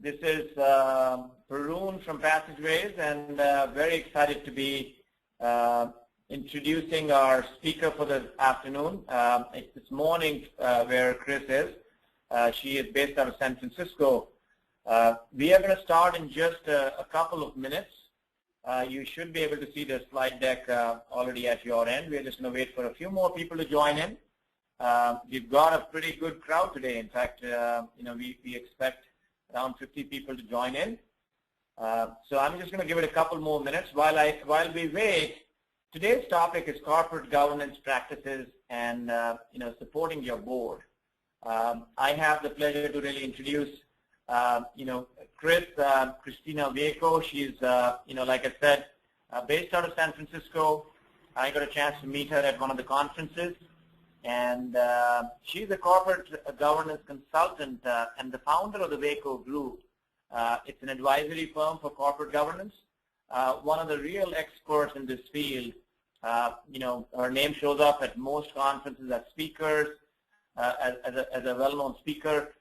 This is Varun from Passageways, and very excited to be introducing our speaker for the afternoon. It's this morning where Chris is. She is based out of San Francisco. We are going to start in just a couple of minutes. You should be able to see the slide deck already at your end. We're just going to wait for a few more people to join in. We've got a pretty good crowd today. In fact, we expect around 50 people to join in. So I'm just going to give it a couple more minutes. While we wait, today's topic is corporate governance practices and supporting your board. I have the pleasure to really introduce Kristina Veaco. She's like I said, based out of San Francisco. I got a chance to meet her at one of the conferences, and she's a corporate governance consultant and the founder of the Veaco Group. It's an advisory firm for corporate governance. One of the real experts in this field. Her name shows up at most conferences as speakers, as a well-known speaker.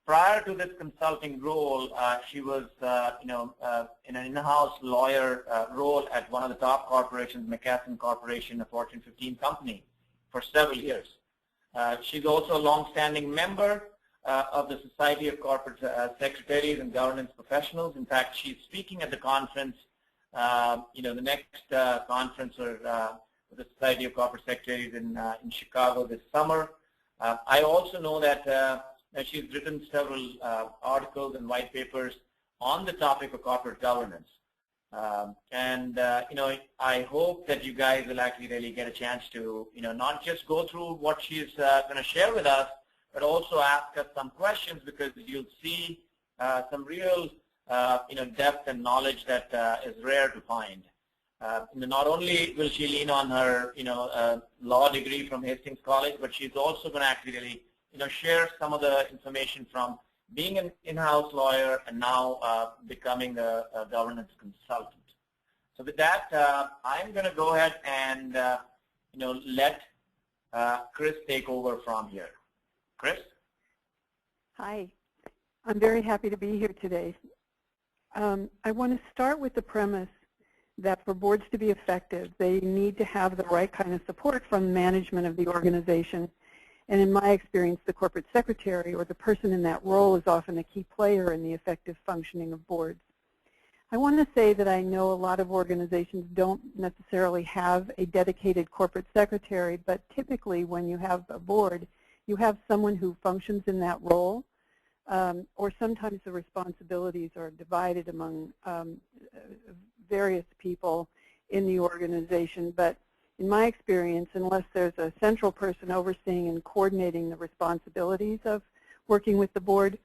Prior to this consulting role, she was in an in-house lawyer role at one of the top corporations, McKesson Corporation, a Fortune 15 company, for several years. She's also a long-standing member of the Society of Corporate Secretaries and Governance Professionals. In fact, she's speaking at the conference, the next conference for the Society of Corporate Secretaries in Chicago this summer. I also know that she's written several articles and white papers on the topic of corporate governance. I hope that you guys will actually really get a chance to, not just go through what she's going to share with us, but also ask us some questions, because you'll see some real, depth and knowledge that is rare to find. Not only will she lean on her, law degree from Hastings College, but she's also going to actually really, share some of the information from being an in-house lawyer and now becoming a governance consultant. So with that, I'm going to go ahead and, let Chris take over from here. Chris? Hi. I'm very happy to be here today. I want to start with the premise that for boards to be effective, they need to have the right kind of support from management of the organization. And in my experience, the corporate secretary or the person in that role is often a key player in the effective functioning of boards. I want to say that I know a lot of organizations don't necessarily have a dedicated corporate secretary, but typically when you have a board, you have someone who functions in that role, or sometimes the responsibilities are divided among various people in the organization. But in my experience, unless there's a central person overseeing and coordinating the responsibilities of working with the board,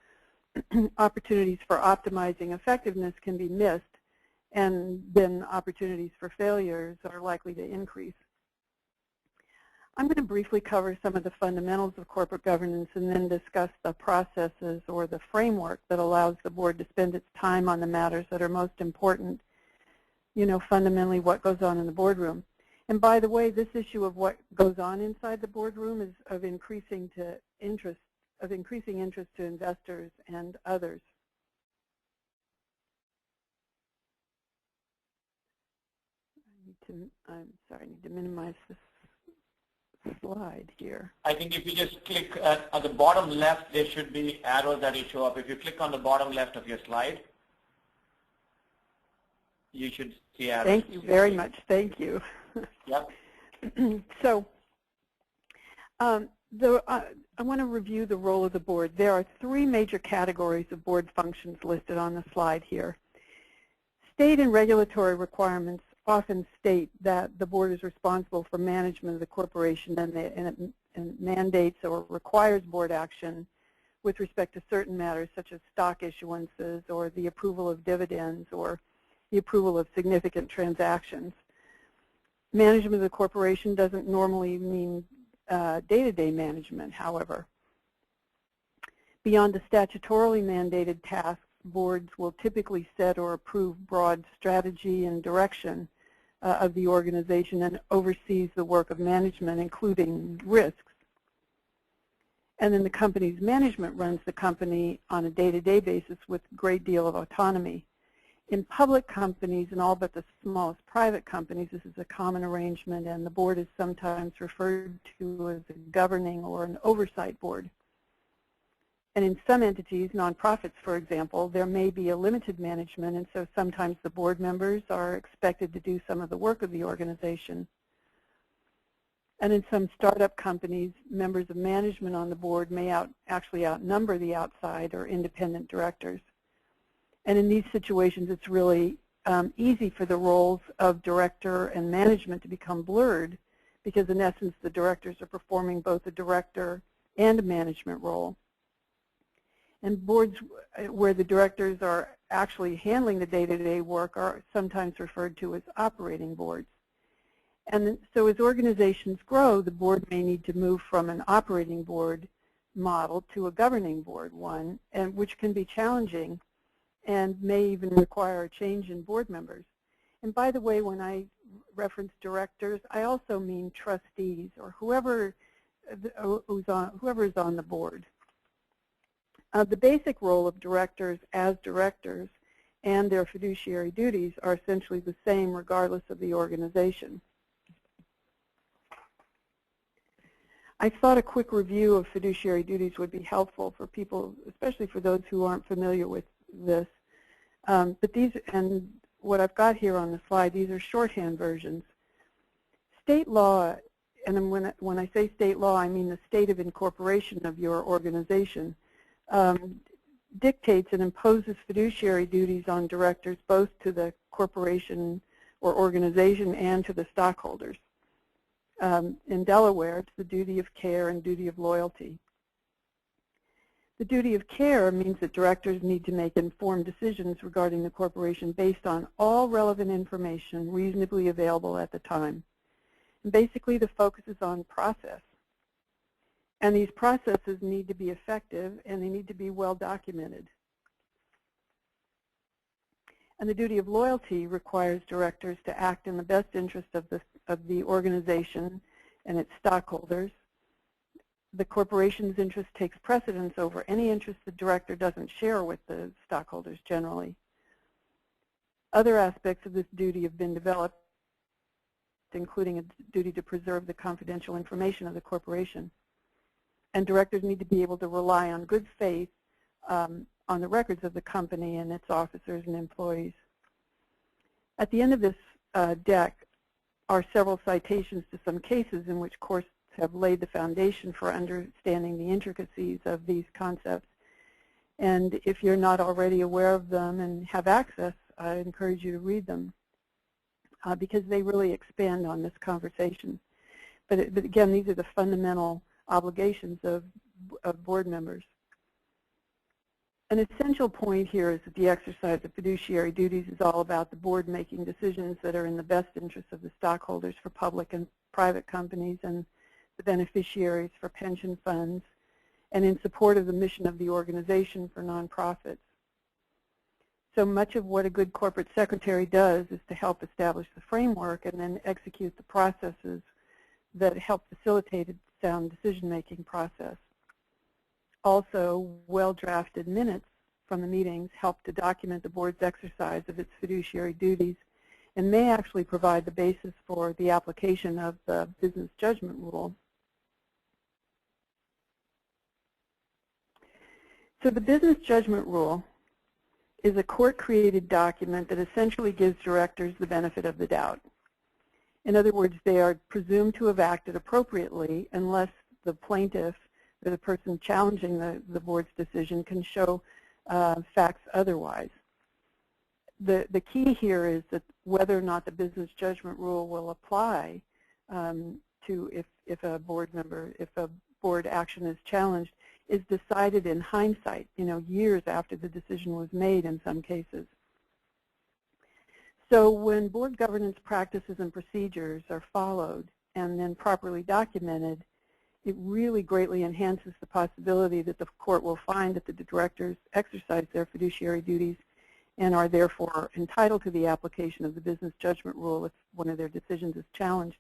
opportunities for optimizing effectiveness can be missed, and then opportunities for failures are likely to increase. I'm going to briefly cover some of the fundamentals of corporate governance and then discuss the processes or the framework that allows the board to spend its time on the matters that are most important, fundamentally what goes on in the boardroom. And by the way, this issue of what goes on inside the boardroom is of increasing interest to investors and others. I need to minimize this slide here. I think if you just click at the bottom left, there should be arrows that will show up. If you click on the bottom left of your slide, you should see arrows. Thank you very much. Thank you. Yep. So I want to review the role of the board. There are three major categories of board functions listed on the slide here. State and regulatory requirements often state that the board is responsible for management of the corporation, and it mandates or requires board action with respect to certain matters such as stock issuances or the approval of dividends or the approval of significant transactions. Management of the corporation doesn't normally mean day-to-day management, however. Beyond the statutorily mandated tasks, boards will typically set or approve broad strategy and direction of the organization and oversees the work of management, including risks. And then the company's management runs the company on a day-to-day basis with a great deal of autonomy. In public companies and all but the smallest private companies, this is a common arrangement, and the board is sometimes referred to as a governing or an oversight board. And in some entities, nonprofits for example, there may be a limited management, and so sometimes the board members are expected to do some of the work of the organization. And in some startup companies, members of management on the board may actually outnumber the outside or independent directors. And in these situations, it's really easy for the roles of director and management to become blurred because, in essence, the directors are performing both a director and a management role. And boards where the directors are actually handling the day-to-day work are sometimes referred to as operating boards. And so as organizations grow, the board may need to move from an operating board model to a governing board one, and which can be challenging and may even require a change in board members. And by the way, when I reference directors, I also mean trustees or whoever is on the board. The basic role of directors as directors and their fiduciary duties are essentially the same regardless of the organization. I thought a quick review of fiduciary duties would be helpful for people, especially for those who aren't familiar with this. But these, and what I've got here on the slide, these are shorthand versions. State law, and when I say state law, I mean the state of incorporation of your organization, dictates and imposes fiduciary duties on directors both to the corporation or organization and to the stockholders. In Delaware, it's the duty of care and duty of loyalty. The duty of care means that directors need to make informed decisions regarding the corporation based on all relevant information reasonably available at the time. And basically, the focus is on process. And these processes need to be effective, and they need to be well documented. And the duty of loyalty requires directors to act in the best interest of the organization and its stockholders. The corporation's interest takes precedence over any interest the director doesn't share with the stockholders generally. Other aspects of this duty have been developed, including a duty to preserve the confidential information of the corporation. And directors need to be able to rely on good faith on the records of the company and its officers and employees. At the end of this deck are several citations to some cases in which courts have laid the foundation for understanding the intricacies of these concepts. And if you're not already aware of them and have access, I encourage you to read them because they really expand on this conversation. But again, these are the fundamental obligations of board members. An essential point here is that the exercise of fiduciary duties is all about the board making decisions that are in the best interest of the stockholders for public and private companies and the beneficiaries for pension funds, and in support of the mission of the organization for nonprofits. So much of what a good corporate secretary does is to help establish the framework and then execute the processes that help facilitate a sound decision-making process. Also, well-drafted minutes from the meetings help to document the board's exercise of its fiduciary duties and may actually provide the basis for the application of the business judgment rule. So the business judgment rule is a court-created document that essentially gives directors the benefit of the doubt. In other words, they are presumed to have acted appropriately unless the plaintiff or the person challenging the board's decision can show facts otherwise. The key here is that whether or not the business judgment rule will apply to if a board action is challenged is decided in hindsight, years after the decision was made in some cases. So when board governance practices and procedures are followed and then properly documented, it really greatly enhances the possibility that the court will find that the directors exercise their fiduciary duties and are therefore entitled to the application of the business judgment rule if one of their decisions is challenged.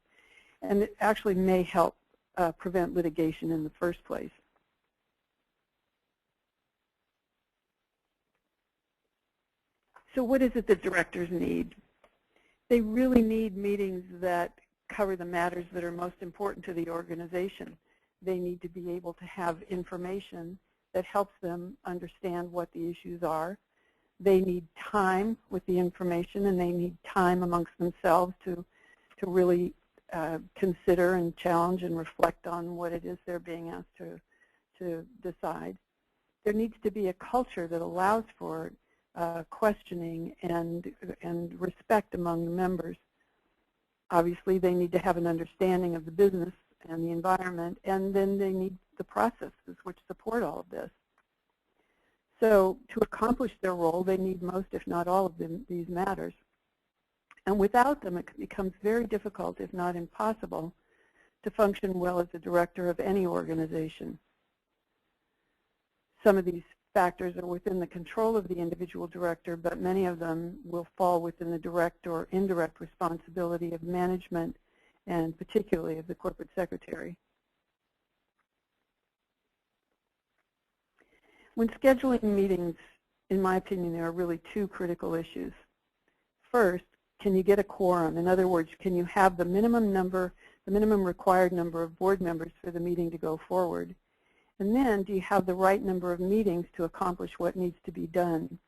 And it actually may help prevent litigation in the first place. So what is it that directors need? They really need meetings that cover the matters that are most important to the organization. They need to be able to have information that helps them understand what the issues are. They need time with the information, and they need time amongst themselves to really consider and challenge and reflect on what it is they're being asked to decide. There needs to be a culture that allows for questioning and respect among the members. Obviously, they need to have an understanding of the business and the environment, and then they need the processes which support all of this. So to accomplish their role, they need most, if not all, of these matters. And without them, it becomes very difficult, if not impossible, to function well as a director of any organization. Some of these factors are within the control of the individual director, but many of them will fall within the direct or indirect responsibility of management, and particularly of the corporate secretary. When scheduling meetings, in my opinion, there are really two critical issues. First, can you get a quorum? In other words, can you have the minimum required number of board members for the meeting to go forward? And then, do you have the right number of meetings to accomplish what needs to be done?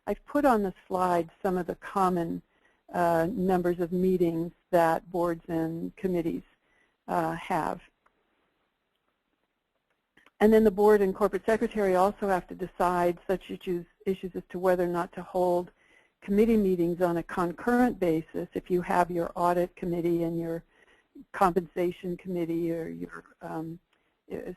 I've put on the slide some of the common numbers of meetings that boards and committees have. And then the board and corporate secretary also have to decide such issues as to whether or not to hold committee meetings on a concurrent basis. If you have your audit committee and your compensation committee, or your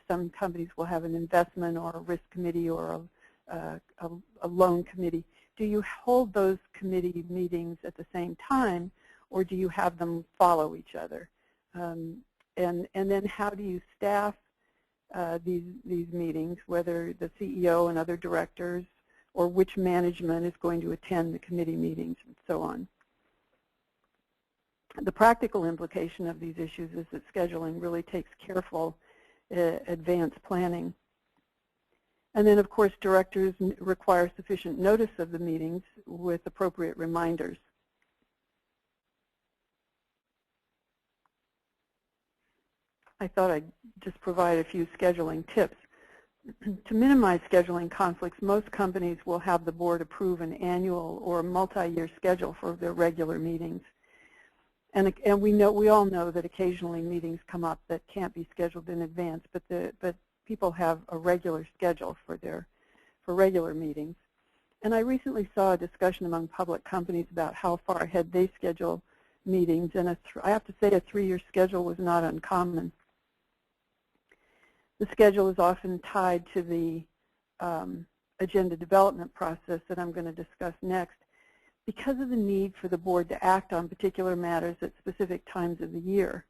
some companies will have an investment or a risk committee or a loan committee. Do you hold those committee meetings at the same time, or do you have them follow each other? And then how do you staff these meetings, whether the CEO and other directors, or which management is going to attend the committee meetings, and so on. The practical implication of these issues is that scheduling really takes careful advanced planning. And then, of course, directors require sufficient notice of the meetings with appropriate reminders. I thought I'd just provide a few scheduling tips. To minimize scheduling conflicts, most companies will have the board approve an annual or multi-year schedule for their regular meetings. And we all know that occasionally meetings come up that can't be scheduled in advance, but people have a regular schedule for regular meetings. And I recently saw a discussion among public companies about how far ahead they schedule meetings, and I have to say a 3-year schedule was not uncommon. The schedule is often tied to the agenda development process that I'm going to discuss next. Because of the need for the board to act on particular matters at specific times of the year,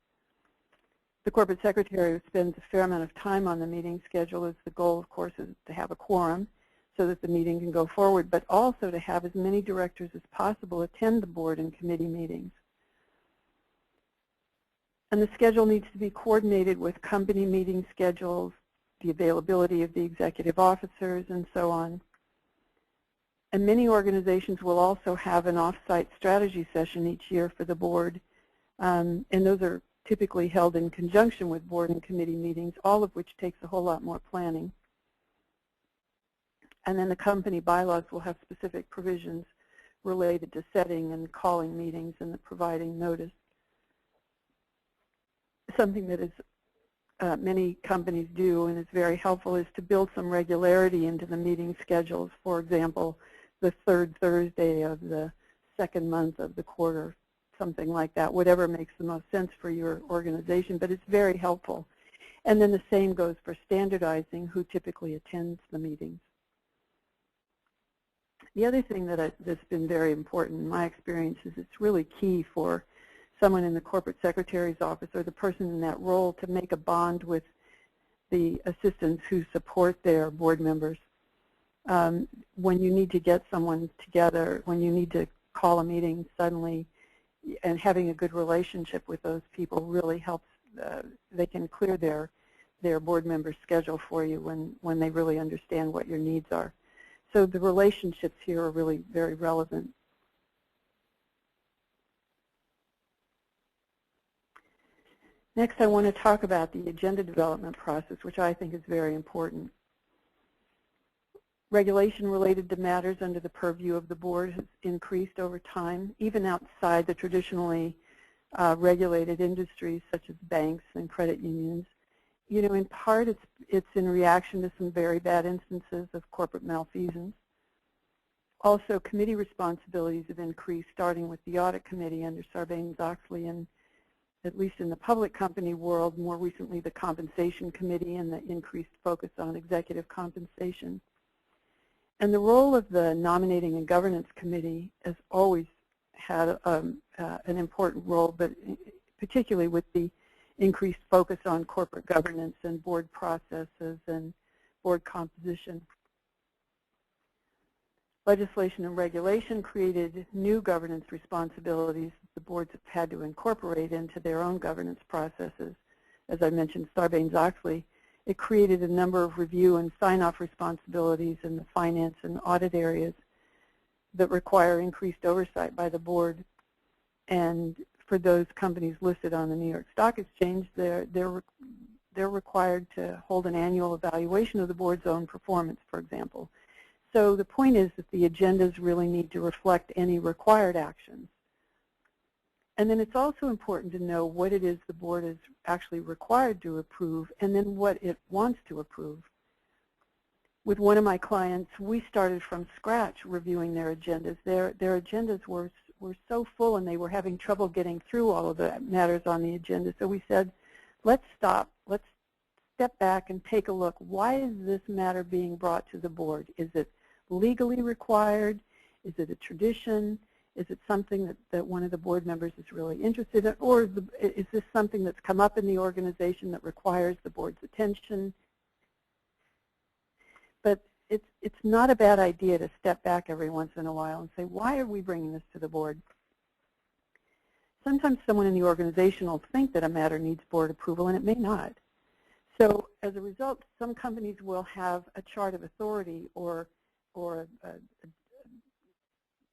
the corporate secretary spends a fair amount of time on the meeting schedule, as the goal, of course, is to have a quorum so that the meeting can go forward, but also to have as many directors as possible attend the board and committee meetings. And the schedule needs to be coordinated with company meeting schedules, the availability of the executive officers, and so on. And many organizations will also have an off-site strategy session each year for the board, and those are typically held in conjunction with board and committee meetings, all of which takes a whole lot more planning. And then the company bylaws will have specific provisions related to setting and calling meetings and providing notice. Something that is many companies do and is very helpful is to build some regularity into the meeting schedules. For example, the third Thursday of the second month of the quarter, something like that, whatever makes the most sense for your organization, but it's very helpful. And then the same goes for standardizing who typically attends the meetings. The other thing that's been very important in my experience is it's really key for someone in the corporate secretary's office or the person in that role to make a bond with the assistants who support their board members. When you need to get someone together, when you need to call a meeting suddenly, and having a good relationship with those people really helps. They can clear their board member's schedule for you when they really understand what your needs are. So the relationships here are really very relevant. Next, I want to talk about the agenda development process, which I think is very important. Regulation related to matters under the purview of the board has increased over time, even outside the traditionally regulated industries such as banks and credit unions. You know, in part it's in reaction to some very bad instances of corporate malfeasance. Also, committee responsibilities have increased, starting with the audit committee under Sarbanes-Oxley, and at least in the public company world, more recently the compensation committee and the increased focus on executive compensation. And the role of the nominating and governance committee has always had an important role, but particularly with the increased focus on corporate governance and board processes and board composition. Legislation and regulation created new governance responsibilities that the boards have had to incorporate into their own governance processes. As I mentioned, Sarbanes-Oxley, it created a number of review and sign-off responsibilities in the finance and audit areas that require increased oversight by the board. And for those companies listed on the New York Stock Exchange, they're required to hold an annual evaluation of the board's own performance, for example. So the point is that the agendas really need to reflect any required actions. And then it's also important to know what it is the board is actually required to approve and then what it wants to approve. With one of my clients, we started from scratch reviewing their agendas. Their agendas were so full and they were having trouble getting through all of the matters on the agenda. So we said, let's stop, let's step back and take a look. Why is this matter being brought to the board? Is it legally required? Is it a tradition? Is it something that one of the board members is really interested in? Or is this something that's come up in the organization that requires the board's attention? But it's not a bad idea to step back every once in a while and say, why are we bringing this to the board? Sometimes someone in the organization will think that a matter needs board approval, and it may not. So as a result, some companies will have a chart of authority or a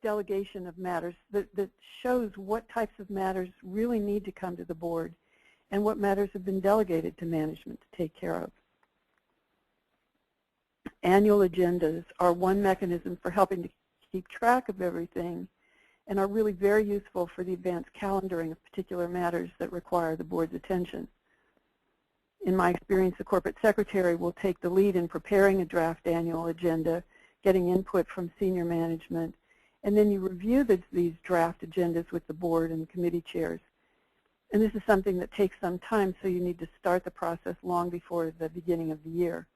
delegation of matters that shows what types of matters really need to come to the board and what matters have been delegated to management to take care of. Annual agendas are one mechanism for helping to keep track of everything and are really very useful for the advanced calendaring of particular matters that require the board's attention. In my experience, the corporate secretary will take the lead in preparing a draft annual agenda, getting input from senior management, and then you review these draft agendas with the board and committee chairs. And this is something that takes some time, so you need to start the process long before the beginning of the year.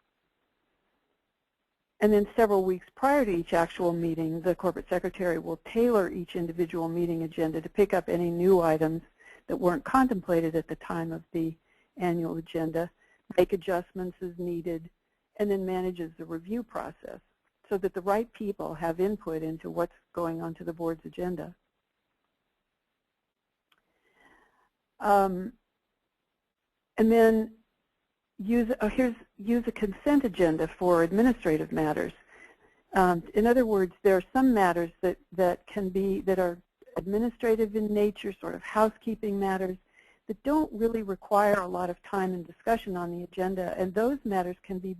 And then several weeks prior to each actual meeting, the corporate secretary will tailor each individual meeting agenda to pick up any new items that weren't contemplated at the time of the annual agenda, make adjustments as needed, and then manages the review process so that the right people have input into what's going on to the board's agenda. And then use a consent agenda for administrative matters. In other words, there are some matters that are administrative in nature, sort of housekeeping matters, that don't really require a lot of time and discussion on the agenda, and those matters can be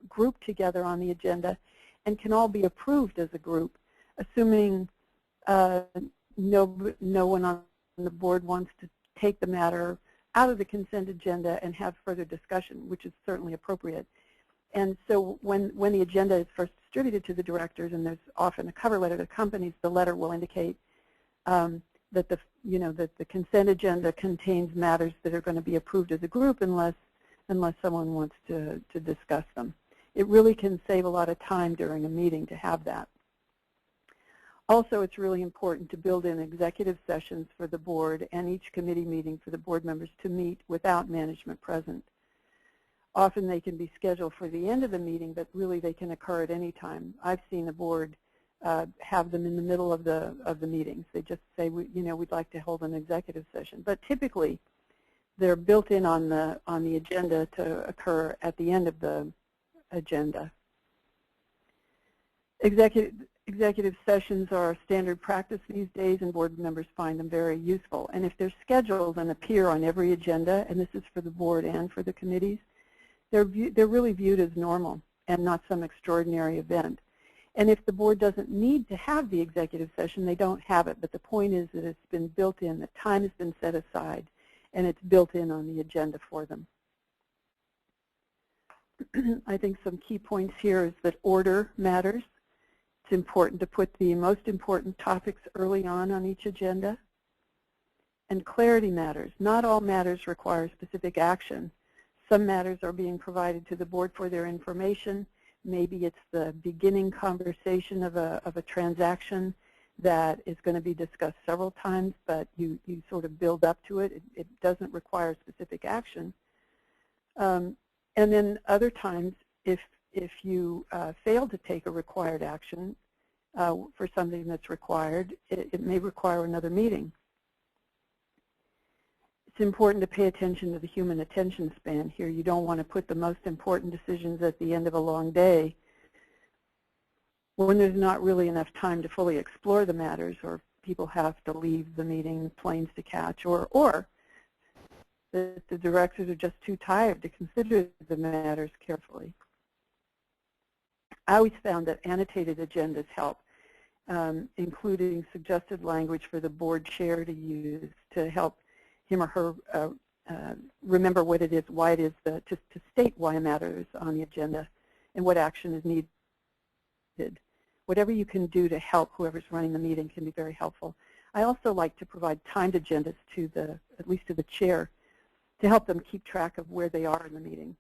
grouped together on the agenda and can all be approved as a group, assuming no one on the board wants to take the matter out of the consent agenda and have further discussion, which is certainly appropriate. And so when the agenda is first distributed to the directors, and there's often a cover letter to companies, the letter will indicate that the consent agenda contains matters that are going to be approved as a group unless someone wants to discuss them. It really can save a lot of time during a meeting to have that. Also, it's really important to build in executive sessions for the board and each committee meeting for the board members to meet without management present. Often they can be scheduled for the end of the meeting, but really they can occur at any time. I've seen the board have them in the middle of the meetings. They just say, we'd like to hold an executive session. But typically, they're built in on the agenda to occur at the end of the agenda. Executive sessions are standard practice these days, and board members find them very useful. And if they're scheduled and appear on every agenda, and this is for the board and for the committees, they're really viewed as normal and not some extraordinary event. And if the board doesn't need to have the executive session, they don't have it. But the point is that it's been built in, the time has been set aside, and it's built in on the agenda for them. I think some key points here is that order matters. It's important to put the most important topics early on each agenda. And clarity matters. Not all matters require specific action. Some matters are being provided to the board for their information. Maybe it's the beginning conversation of a transaction that is going to be discussed several times, but you sort of build up to it. It doesn't require specific action. And then other times, if you fail to take a required action for something that's required, it may require another meeting. It's important to pay attention to the human attention span here. You don't want to put the most important decisions at the end of a long day when there's not really enough time to fully explore the matters, or people have to leave the meeting, planes to catch, or the directors are just too tired to consider the matters carefully. I always found that annotated agendas help, including suggested language for the board chair to use to help him or her remember what it is, why it is, to state why a matter is on the agenda and what action is needed. Whatever you can do to help whoever's running the meeting can be very helpful. I also like to provide timed agendas to at least to the chair, to help them keep track of where they are in the meeting.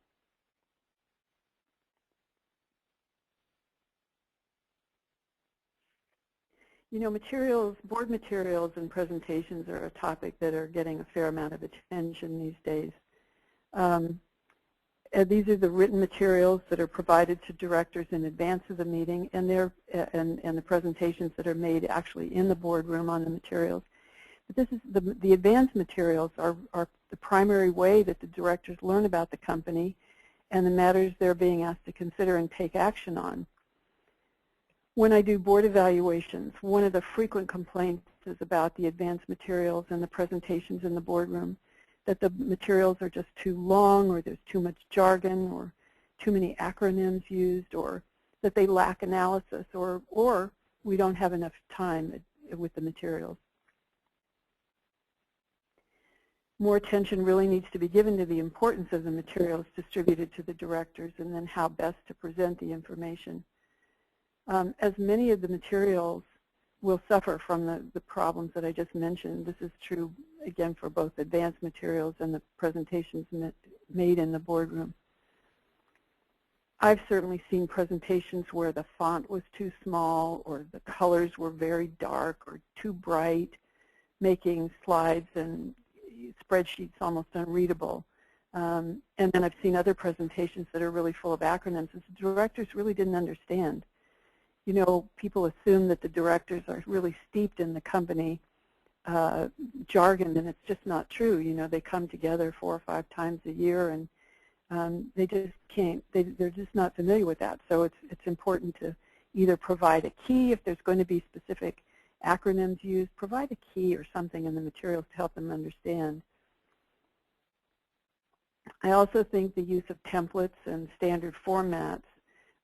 You know, board materials and presentations are a topic that are getting a fair amount of attention these days. These are the written materials that are provided to directors in advance of the meeting, and the presentations that are made actually in the boardroom on the materials. But this is the advanced materials are the primary way that the directors learn about the company and the matters they're being asked to consider and take action on. When I do board evaluations, one of the frequent complaints is about the advanced materials and the presentations in the boardroom, that the materials are just too long, or there's too much jargon, or too many acronyms used, or that they lack analysis, or we don't have enough time with the materials. More attention really needs to be given to the importance of the materials distributed to the directors, and then how best to present the information. As many of the materials will suffer from the problems that I just mentioned. This is true, again, for both advanced materials and the presentations made in the boardroom. I've certainly seen presentations where the font was too small, or the colors were very dark or too bright, making slides and spreadsheets almost unreadable. And then I've seen other presentations that are really full of acronyms that the directors really didn't understand. You know, people assume that the directors are really steeped in the company jargon, and it's just not true. You know, they come together 4 or 5 times a year, and they just can't, they're just not familiar with that. So it's important to either provide a key if there's going to be specific acronyms used, provide a key or something in the materials to help them understand. I also think the use of templates and standard formats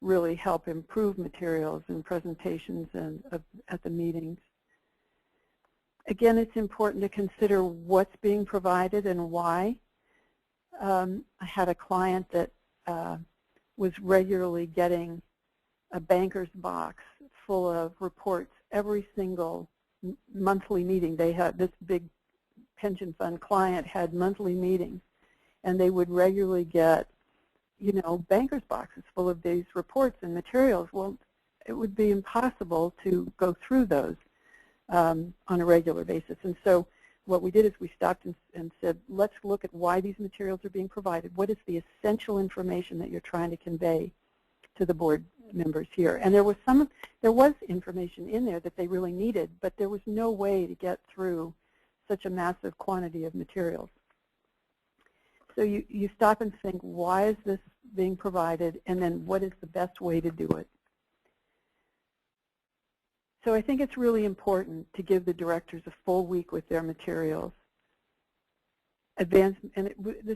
really help improve materials and presentations at the meetings. Again, it's important to consider what's being provided and why. I had a client that was regularly getting a banker's box full of reports every single monthly meeting. They had this big pension fund client had monthly meetings, and they would regularly get, you know, banker's boxes full of these reports and materials. Well, it would be impossible to go through those on a regular basis. And so what we did is we stopped and said, let's look at why these materials are being provided. What is the essential information that you're trying to convey to the board members here? And there was information in there that they really needed, but there was no way to get through such a massive quantity of materials. So you stop and think, why is this being provided, and then what is the best way to do it? So I think it's really important to give the directors a full week with their materials. This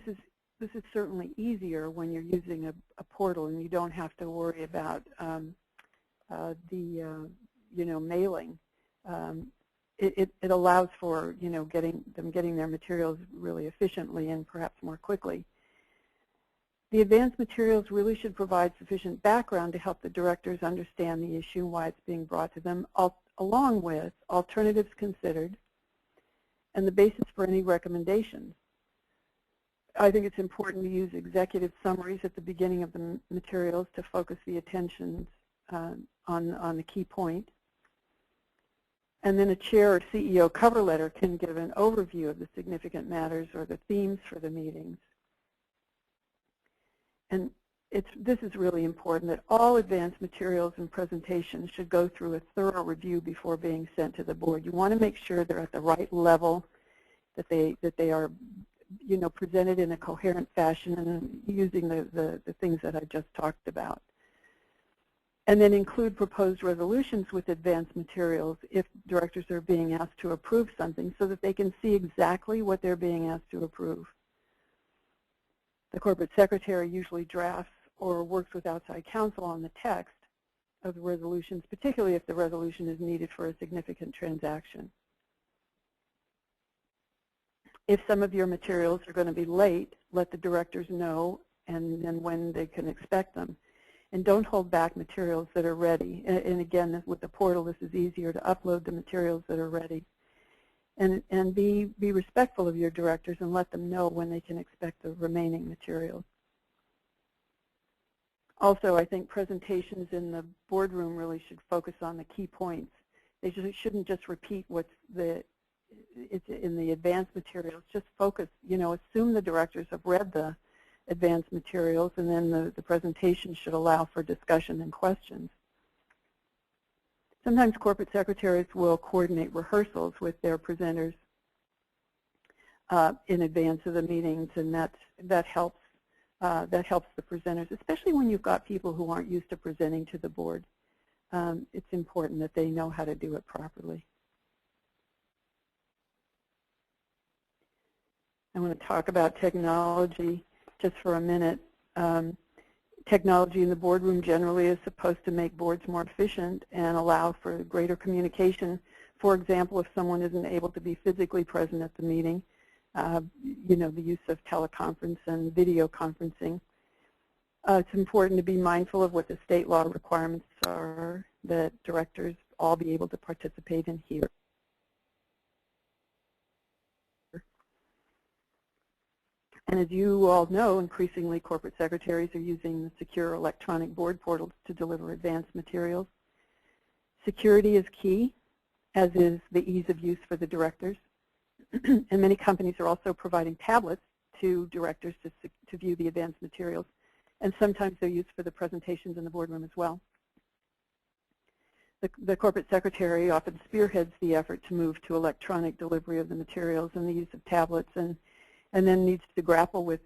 is certainly easier when you're using a portal and you don't have to worry about mailing. It allows for getting their materials really efficiently and perhaps more quickly. The advanced materials really should provide sufficient background to help the directors understand the issue and why it's being brought to them, along with alternatives considered and the basis for any recommendations. I think it's important to use executive summaries at the beginning of the materials to focus the attention on the key point. And then a chair or CEO cover letter can give an overview of the significant matters or the themes for the meetings. And this is really important, that all advanced materials and presentations should go through a thorough review before being sent to the board. You want to make sure they're at the right level, that they are presented in a coherent fashion and using the things that I just talked about. And then include proposed resolutions with advanced materials if directors are being asked to approve something, so that they can see exactly what they're being asked to approve. The corporate secretary usually drafts or works with outside counsel on the text of the resolutions, particularly if the resolution is needed for a significant transaction. If some of your materials are going to be late, let the directors know and then when they can expect them. And don't hold back materials that are ready. And again, with the portal, this is easier to upload the materials that are ready. And be respectful of your directors and let them know when they can expect the remaining materials. Also, I think presentations in the boardroom really should focus on the key points. They shouldn't just repeat what's in the advanced materials. Just focus, assume the directors have read the advanced materials, and then the presentation should allow for discussion and questions. Sometimes corporate secretaries will coordinate rehearsals with their presenters in advance of the meetings, and that helps the presenters, especially when you've got people who aren't used to presenting to the board. It's important that they know how to do it properly. I want to talk about technology just for a minute. Technology in the boardroom generally is supposed to make boards more efficient and allow for greater communication. For example, if someone isn't able to be physically present at the meeting, the use of teleconference and video conferencing. It's important to be mindful of what the state law requirements are that directors all be able to participate in here. And as you all know, increasingly corporate secretaries are using the secure electronic board portals to deliver advanced materials. Security is key, as is the ease of use for the directors. And many companies are also providing tablets to directors to view the advanced materials. And sometimes they're used for the presentations in the boardroom as well. The corporate secretary often spearheads the effort to move to electronic delivery of the materials and the use of tablets, and then needs to grapple with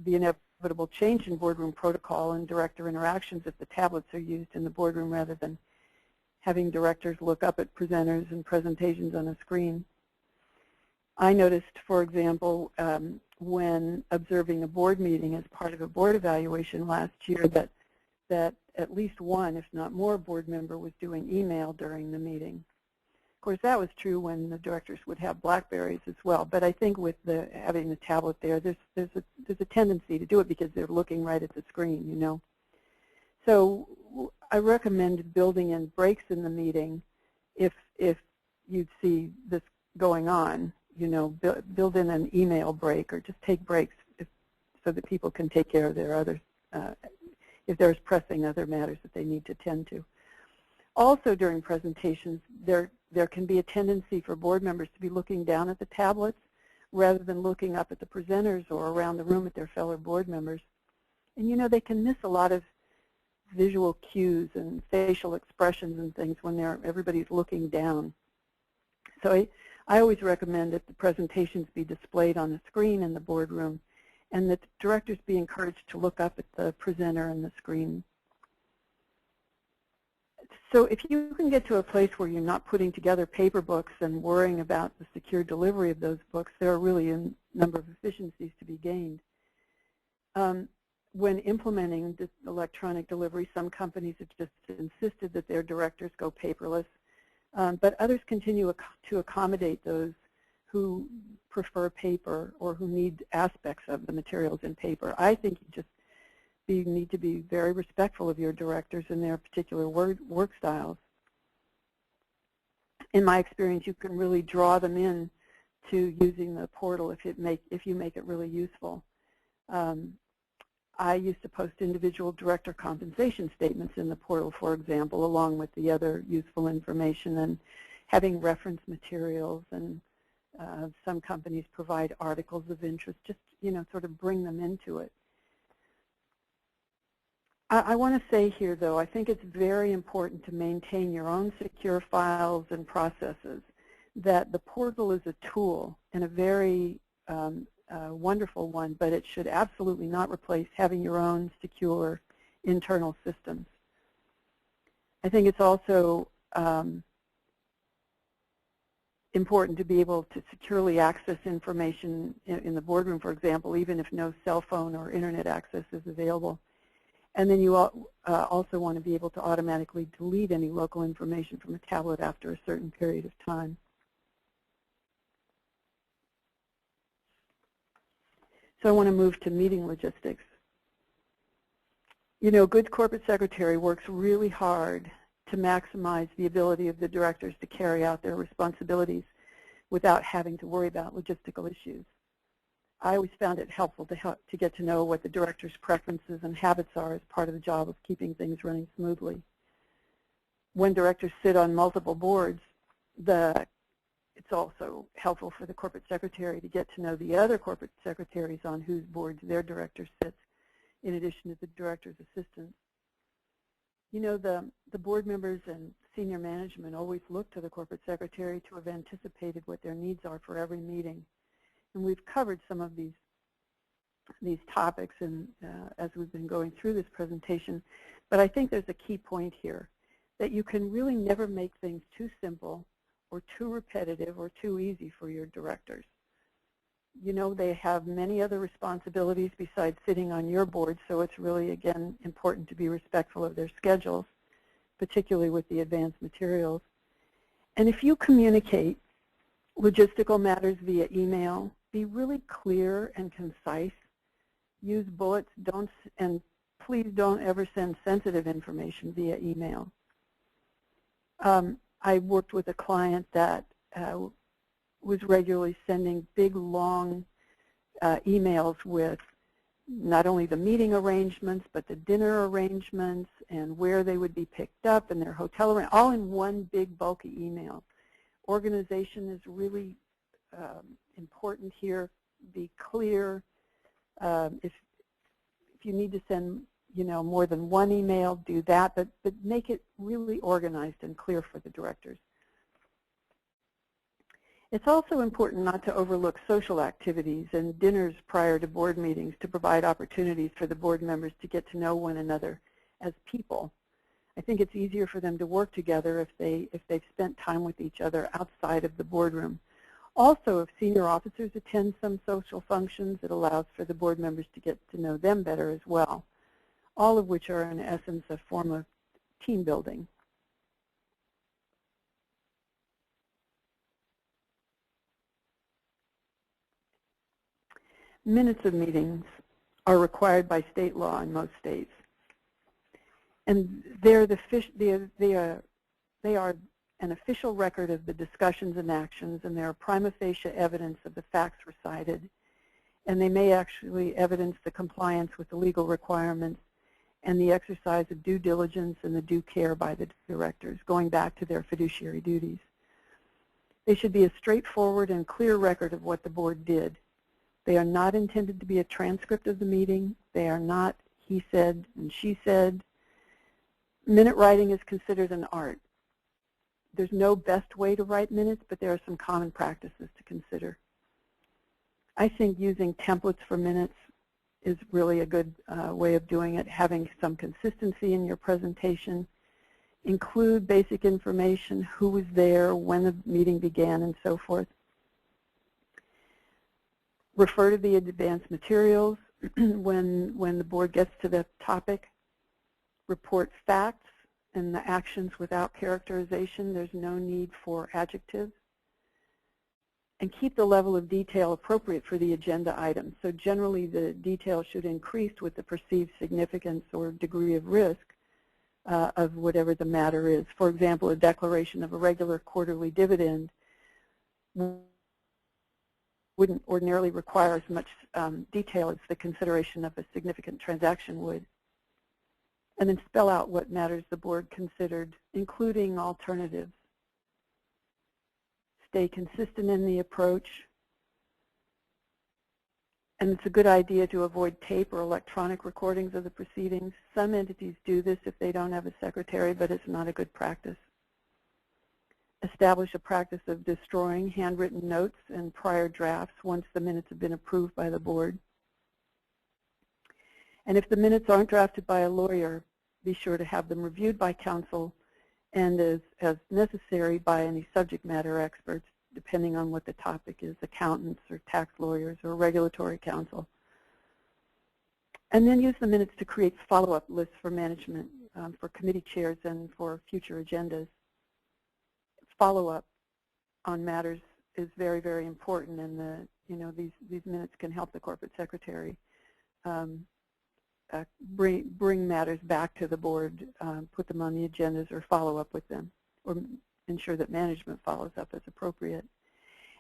the inevitable change in boardroom protocol and director interactions if the tablets are used in the boardroom rather than having directors look up at presenters and presentations on a screen. I noticed, for example, when observing a board meeting as part of a board evaluation last year that at least one, if not more, board member was doing email during the meeting. Of course, that was true when the directors would have BlackBerries as well. But I think with having the tablet there, there's a tendency to do it because they're looking right at the screen, So I recommend building in breaks in the meeting if you'd see this going on. Build in an email break or just take breaks so that people can take care of their other, if there's pressing other matters that they need to tend to. Also during presentations, there can be a tendency for board members to be looking down at the tablets rather than looking up at the presenters or around the room at their fellow board members. And they can miss a lot of visual cues and facial expressions and things when everybody's looking down. So I always recommend that the presentations be displayed on the screen in the boardroom and that the directors be encouraged to look up at the presenter and the screen. So if you can get to a place where you're not putting together paper books and worrying about the secure delivery of those books, there are really a number of efficiencies to be gained. When implementing this electronic delivery, some companies have just insisted that their directors go paperless, but others continue to accommodate those who prefer paper or who need aspects of the materials in paper. I think you need to be very respectful of your directors and their particular work styles. In my experience, you can really draw them in to using the portal if you make it really useful. I used to post individual director compensation statements in the portal, for example, along with the other useful information, and having reference materials, and some companies provide articles of interest, just sort of bring them into it. I want to say here, though, I think it's very important to maintain your own secure files and processes, that the portal is a tool and a very wonderful one, but it should absolutely not replace having your own secure internal systems. I think it's also important to be able to securely access information in the boardroom, for example, even if no cell phone or internet access is available. And then you also want to be able to automatically delete any local information from a tablet after a certain period of time. So I want to move to meeting logistics. Good corporate secretary works really hard to maximize the ability of the directors to carry out their responsibilities without having to worry about logistical issues. I always found it helpful to get to know what the director's preferences and habits are as part of the job of keeping things running smoothly. When directors sit on multiple boards, it's also helpful for the corporate secretary to get to know the other corporate secretaries on whose boards their director sits, in addition to the director's assistants. The board members and senior management always look to the corporate secretary to have anticipated what their needs are for every meeting. And we've covered some of these topics as we've been going through this presentation. But I think there's a key point here, that you can really never make things too simple or too repetitive or too easy for your directors. They have many other responsibilities besides sitting on your board, so it's really, again, important to be respectful of their schedules, particularly with the advanced materials. And if you communicate logistical matters via email, be really clear and concise. Use bullets, and please don't ever send sensitive information via email. I worked with a client that was regularly sending big, long emails with not only the meeting arrangements, but the dinner arrangements and where they would be picked up and their hotel arrangements, all in one big, bulky email. Organization is really important here. Be clear. If you need to send more than one email, do that, but make it really organized and clear for the directors. It's also important not to overlook social activities and dinners prior to board meetings to provide opportunities for the board members to get to know one another as people. I think it's easier for them to work together if they've spent time with each other outside of the boardroom. Also, if senior officers attend some social functions, it allows for the board members to get to know them better as well, all of which are in essence a form of team building. Minutes of meetings are required by state law in most states. And they are an official record of the discussions and actions, and they are prima facie evidence of the facts recited. And they may actually evidence the compliance with the legal requirements and the exercise of due diligence and the due care by the directors, going back to their fiduciary duties. They should be a straightforward and clear record of what the board did. They are not intended to be a transcript of the meeting. They are not he said and she said. Minute writing is considered an art. There's no best way to write minutes, but there are some common practices to consider. I think using templates for minutes is really a good way of doing it, having some consistency in your presentation. include basic information, who was there, when the meeting began, and so forth. Refer to the advanced materials when the board gets to the topic. Report facts and the actions without characterization. There's no need for adjectives. And keep the level of detail appropriate for the agenda items. So generally the detail should increase with the perceived significance or degree of risk of whatever the matter is. For example, a declaration of a regular quarterly dividend wouldn't ordinarily require as much detail as the consideration of a significant transaction would. And then spell out what matters the board considered, including alternatives. Stay consistent in the approach. And it's a good idea to avoid tape or electronic recordings of the proceedings. Some entities do this if they don't have a secretary, but it's not a good practice. Establish a practice of destroying handwritten notes and prior drafts once the minutes have been approved by the board. And if the minutes aren't drafted by a lawyer, be sure to have them reviewed by counsel and as necessary by any subject matter experts, depending on what the topic is, accountants or tax lawyers or regulatory counsel. And then use the minutes to create follow-up lists for management, for committee chairs and for future agendas. Follow-up on matters is very, very important, and these minutes can help the corporate secretary bring matters back to the board, put them on the agendas, or follow up with them, or ensure that management follows up as appropriate.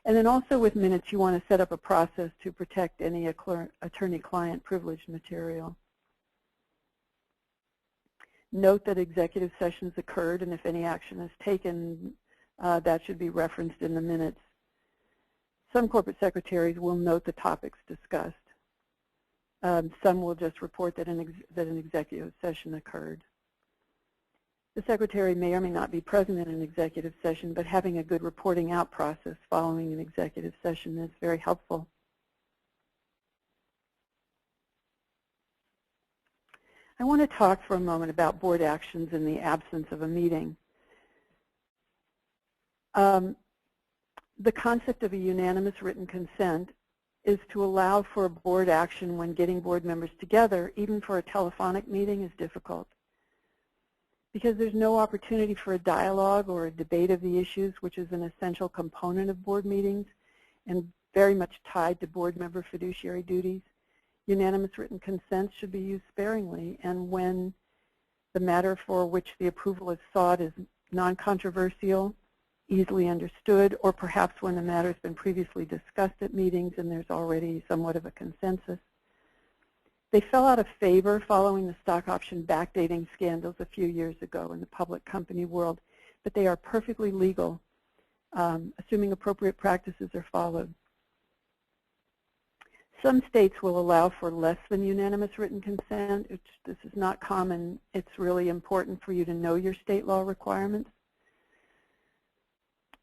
And then also with minutes, you want to set up a process to protect any attorney-client privileged material. Note that executive sessions occurred, and if any action is taken, that should be referenced in the minutes. Some corporate secretaries will note the topics discussed. Some will just report that an executive session occurred. The secretary may or may not be present in an executive session, but having a good reporting out process following an executive session is very helpful. I want to talk for a moment about board actions in the absence of a meeting. The concept of a unanimous written consent is to allow for a board action when getting board members together, even for a telephonic meeting, is difficult. Because there's no opportunity for a dialogue or a debate of the issues, which is an essential component of board meetings and very much tied to board member fiduciary duties. Unanimous written consent should be used sparingly, and when the matter for which the approval is sought is non-controversial, easily understood, or perhaps when the matter has been previously discussed at meetings and there's already somewhat of a consensus. They fell out of favor following the stock option backdating scandals a few years ago in the public company world, but they are perfectly legal, assuming appropriate practices are followed. Some states will allow for less than unanimous written consent. This is not common. It's really important for you to know your state law requirements.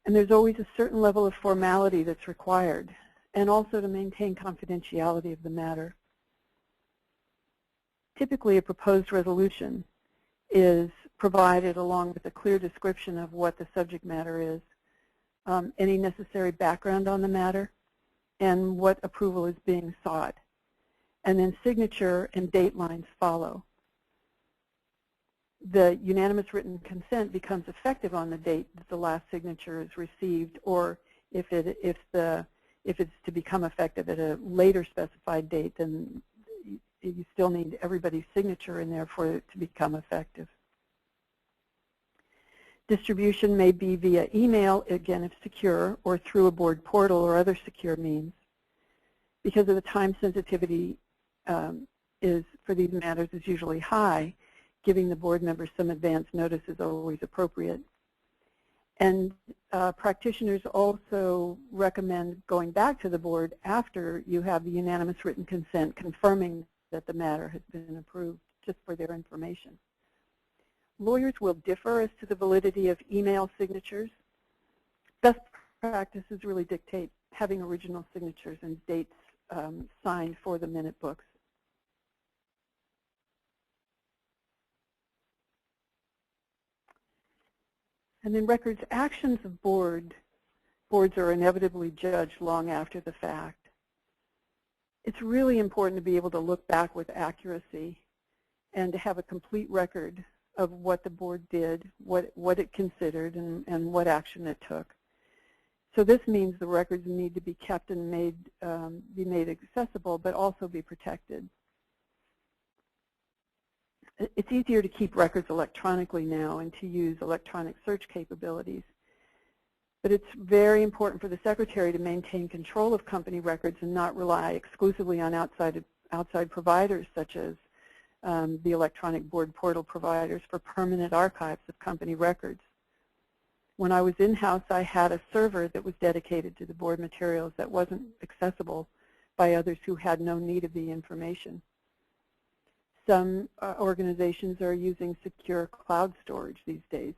And there's always a certain level of formality that's required, and also to maintain confidentiality of the matter. Typically, a proposed resolution is provided along with a clear description of what the subject matter is, any necessary background on the matter, and what approval is being sought. And then signature and date lines follow. The unanimous written consent becomes effective on the date that the last signature is received, or if it's to become effective at a later specified date, then you still need everybody's signature in there for it to become effective. Distribution may be via email, again if secure, or through a board portal or other secure means. Because of the time sensitivity for these matters is usually high, giving the board members some advance notice is always appropriate. And practitioners also recommend going back to the board after you have the unanimous written consent confirming that the matter has been approved, just for their information. Lawyers will differ as to the validity of email signatures. Best practices really dictate having original signatures and dates signed for the minute books. And then records actions of boards are inevitably judged long after the fact. It's really important to be able to look back with accuracy and to have a complete record of what the board did, what it considered, and what action it took. So this means the records need to be kept and be made accessible, but also be protected. It's easier to keep records electronically now and to use electronic search capabilities. But it's very important for the Secretary to maintain control of company records and not rely exclusively on outside providers such as the electronic board portal providers for permanent archives of company records. When I was in-house, I had a server that was dedicated to the board materials that wasn't accessible by others who had no need of the information. Some organizations are using secure cloud storage these days.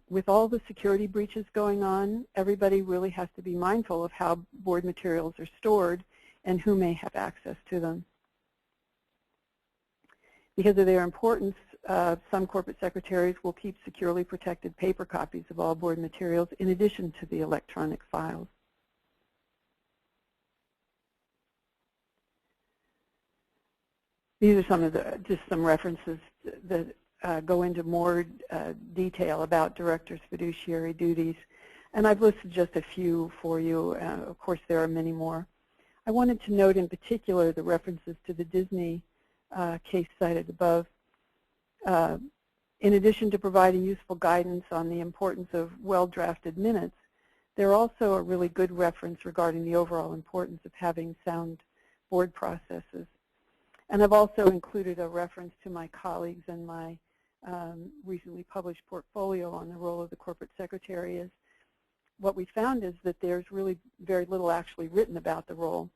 With all the security breaches going on, everybody really has to be mindful of how board materials are stored and who may have access to them. Because of their importance, some corporate secretaries will keep securely protected paper copies of all board materials in addition to the electronic files. These are some of just some references that go into more detail about directors' fiduciary duties. And I've listed just a few for you. Of course, there are many more. I wanted to note in particular the references to the Disney case cited above. In addition to providing useful guidance on the importance of well-drafted minutes, they're also a really good reference regarding the overall importance of having sound board processes. And I've also included a reference to my colleagues and my recently published portfolio on the role of the corporate secretary. Is what we found is that there's really very little actually written about the role.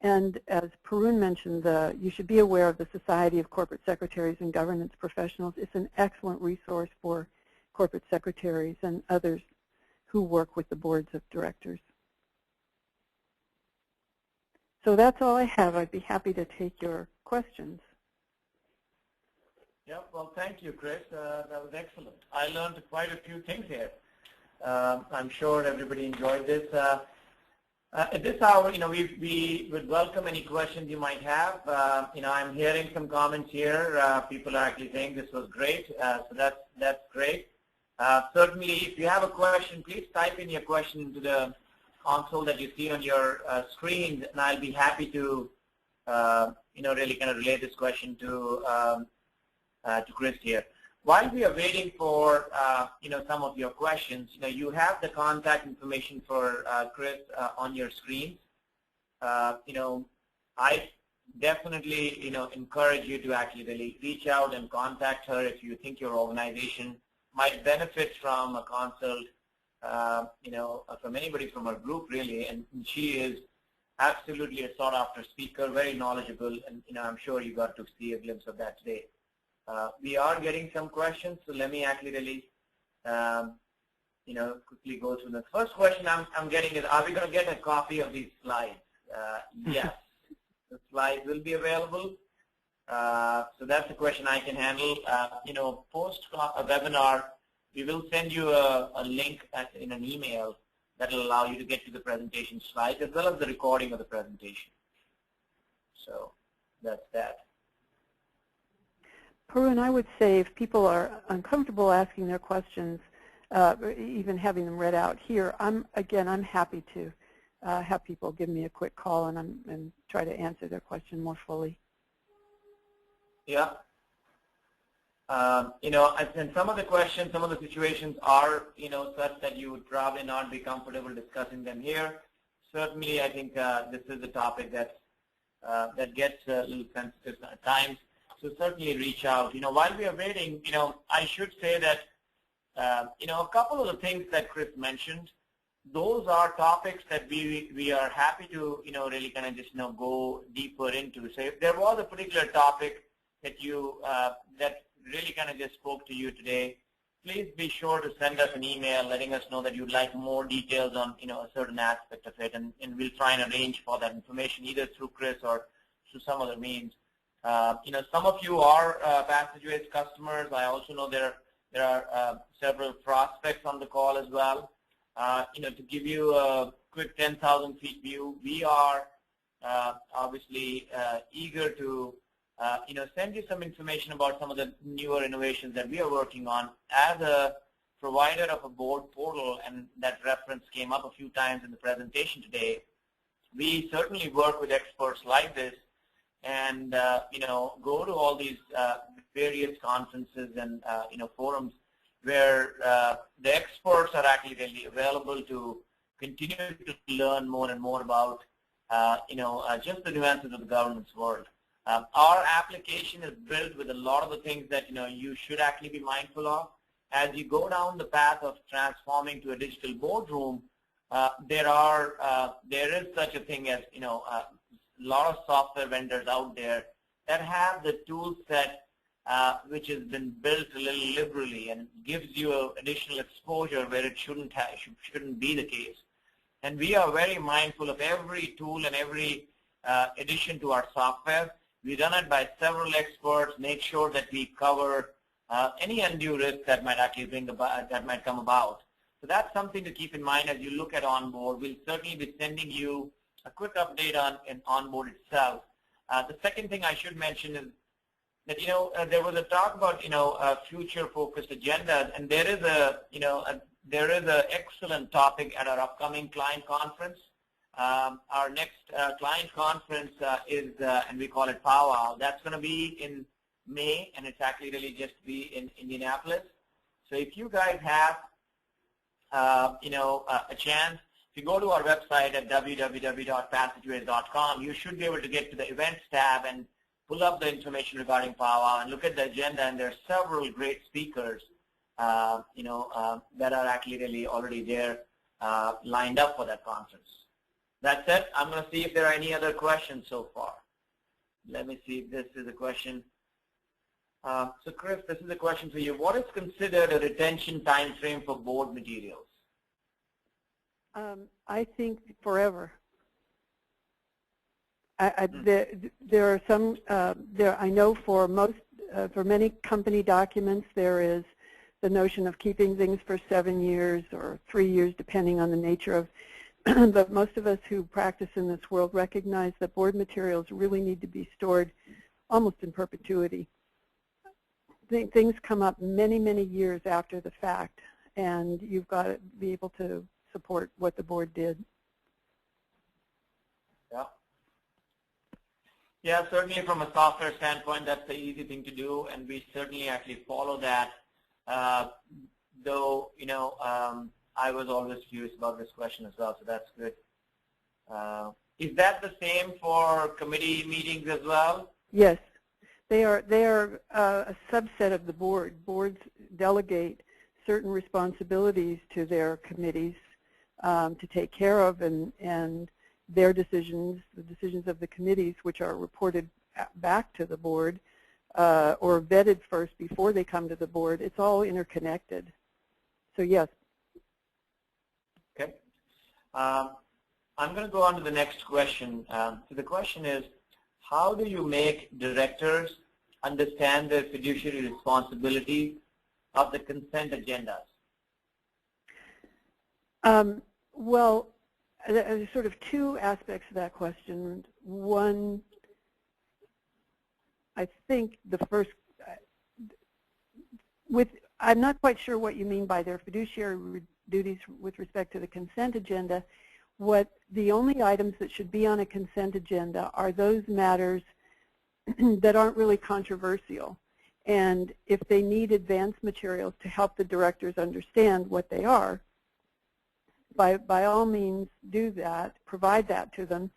And as Parun mentioned, you should be aware of the Society of Corporate Secretaries and Governance Professionals. It's an excellent resource for corporate secretaries and others who work with the boards of directors. So that's all I have. I'd be happy to take your questions. Yep, well, thank you, Chris. That was excellent. I learned quite a few things here. I'm sure everybody enjoyed this. At this hour, we would welcome any questions you might have. I'm hearing some comments here. People are actually saying this was great, so that's great. Certainly, if you have a question, please type in your question into the console that you see on your screen, and I'll be happy to, really kind of relay this question to Chris here. While we are waiting for, some of your questions, you have the contact information for Chris on your screen. I definitely, encourage you to actually really reach out and contact her if you think your organization might benefit from a consult, from anybody from our group, really. And she is absolutely a sought-after speaker, very knowledgeable, and, I'm sure you got to see a glimpse of that today. We are getting some questions, so let me actually really, quickly go through. The first question I'm getting is, are we going to get a copy of these slides? Yes, the slides will be available. So that's a question I can handle. Post a webinar, we will send you a link in an email that will allow you to get to the presentation slides as well as the recording of the presentation. So that's that. Parun, I would say if people are uncomfortable asking their questions, even having them read out here, I'm happy to have people give me a quick call and try to answer their question more fully. Yeah. And some of the questions, some of the situations are, such that you would probably not be comfortable discussing them here. Certainly, I think this is a topic that gets a little sensitive at times. So certainly reach out. While we are waiting, I should say that, a couple of the things that Chris mentioned, those are topics that we are happy to, really kind of just, go deeper into. So if there was a particular topic that you, that really kind of just spoke to you today, please be sure to send us an email letting us know that you'd like more details on, a certain aspect of it, and we'll try and arrange for that information either through Chris or through some other means. Some of you are Passageways customers. I also know there There are several prospects on the call as well. To give you a quick 10,000 feet view, we are obviously eager to send you some information about some of the newer innovations that we are working on. As a provider of a board portal, and that reference came up a few times in the presentation today, we certainly work with experts like this and go to all these various conferences and forums where the experts are actually available to continue to learn more and more about just the nuances of the governance world. Our application is built with a lot of the things that you should actually be mindful of. As you go down the path of transforming to a digital boardroom, there is such a thing as a lot of software vendors out there that have the tool set which has been built a little liberally and gives you additional exposure where it shouldn't be the case. And we are very mindful of every tool and every addition to our software. We run it by several experts, make sure that we cover any undue risk that might actually come about. So that's something to keep in mind as you look at OnBoard. We'll certainly be sending you a quick update on OnBoard itself. The second thing I should mention is that there was a talk about future-focused agendas, and there is a excellent topic at our upcoming client conference. Our next client conference is, and we call it Powwow. That's going to be in May, and it's actually really just be in Indianapolis. So if you guys have a chance, if you go to our website at www.passageways.com, you should be able to get to the events tab and pull up the information regarding Powwow and look at the agenda, and there are several great speakers that are actually really already there lined up for that conference. That's it. I'm going to see if there are any other questions so far. Let me see if this is a question. So Chris, this is a question for you. What is considered a retention time frame for board materials? I think forever. There are some. I know for many company documents there is the notion of keeping things for 7 years or 3 years, depending on the nature of. But most of us who practice in this world recognize that board materials really need to be stored almost in perpetuity. Things come up many, many years after the fact, and you've got to be able to support what the board did. Yeah. Yeah, certainly from a software standpoint, that's the easy thing to do, and we certainly actually follow that. Though, I was always curious about this question as well, so that's good. Is that the same for committee meetings as well? Yes, they are a subset of the board. Boards delegate certain responsibilities to their committees to take care of, and their decisions, the decisions of the committees, which are reported back to the board or vetted first before they come to the board. It's all interconnected. So yes. Okay. I'm going to go on to the next question. So the question is, how do you make directors understand their fiduciary responsibility of the consent agendas? Well, there's sort of two aspects of that question. One, I think the first, I'm not quite sure what you mean by their fiduciary duties with respect to the consent agenda. The only items that should be on a consent agenda are those matters that aren't really controversial. And if they need advanced materials to help the directors understand what they are, by all means do that, provide that to them,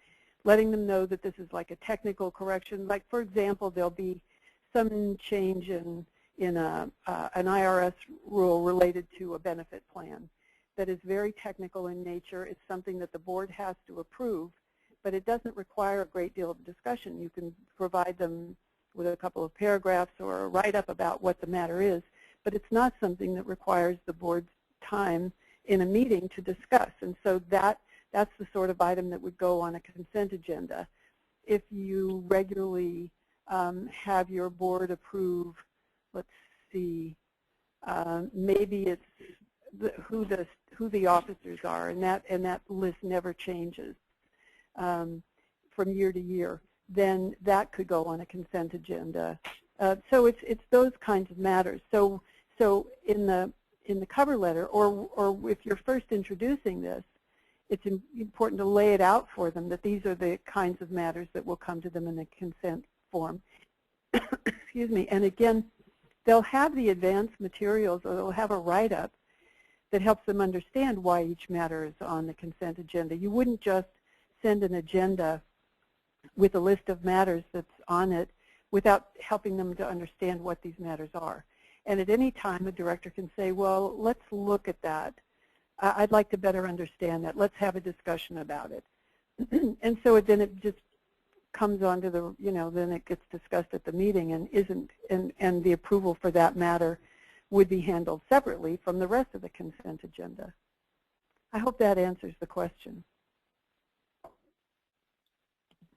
letting them know that this is like a technical correction. Like, for example, there'll be some change in an IRS rule related to a benefit plan that is very technical in nature. It's something that the board has to approve, but it doesn't require a great deal of discussion. You can provide them with a couple of paragraphs or a write-up about what the matter is, but it's not something that requires the board's time in a meeting to discuss. And so that's the sort of item that would go on a consent agenda. If you regularly have your board approve, let's see, maybe it's who the officers are, and that list never changes from year to year, then that could go on a consent agenda. So it's those kinds of matters. So in the cover letter, or if you're first introducing this, it's important to lay it out for them that these are the kinds of matters that will come to them in the consent form. Excuse me. And again, they'll have the advanced materials, or they'll have a write-up that helps them understand why each matter is on the consent agenda. You wouldn't just send an agenda with a list of matters that's on it without helping them to understand what these matters are. And at any time, a director can say, well, let's look at that. I'd like to better understand that. Let's have a discussion about it. And so then it just comes onto the, then it gets discussed at the meeting and the approval for that matter would be handled separately from the rest of the consent agenda. I hope that answers the question.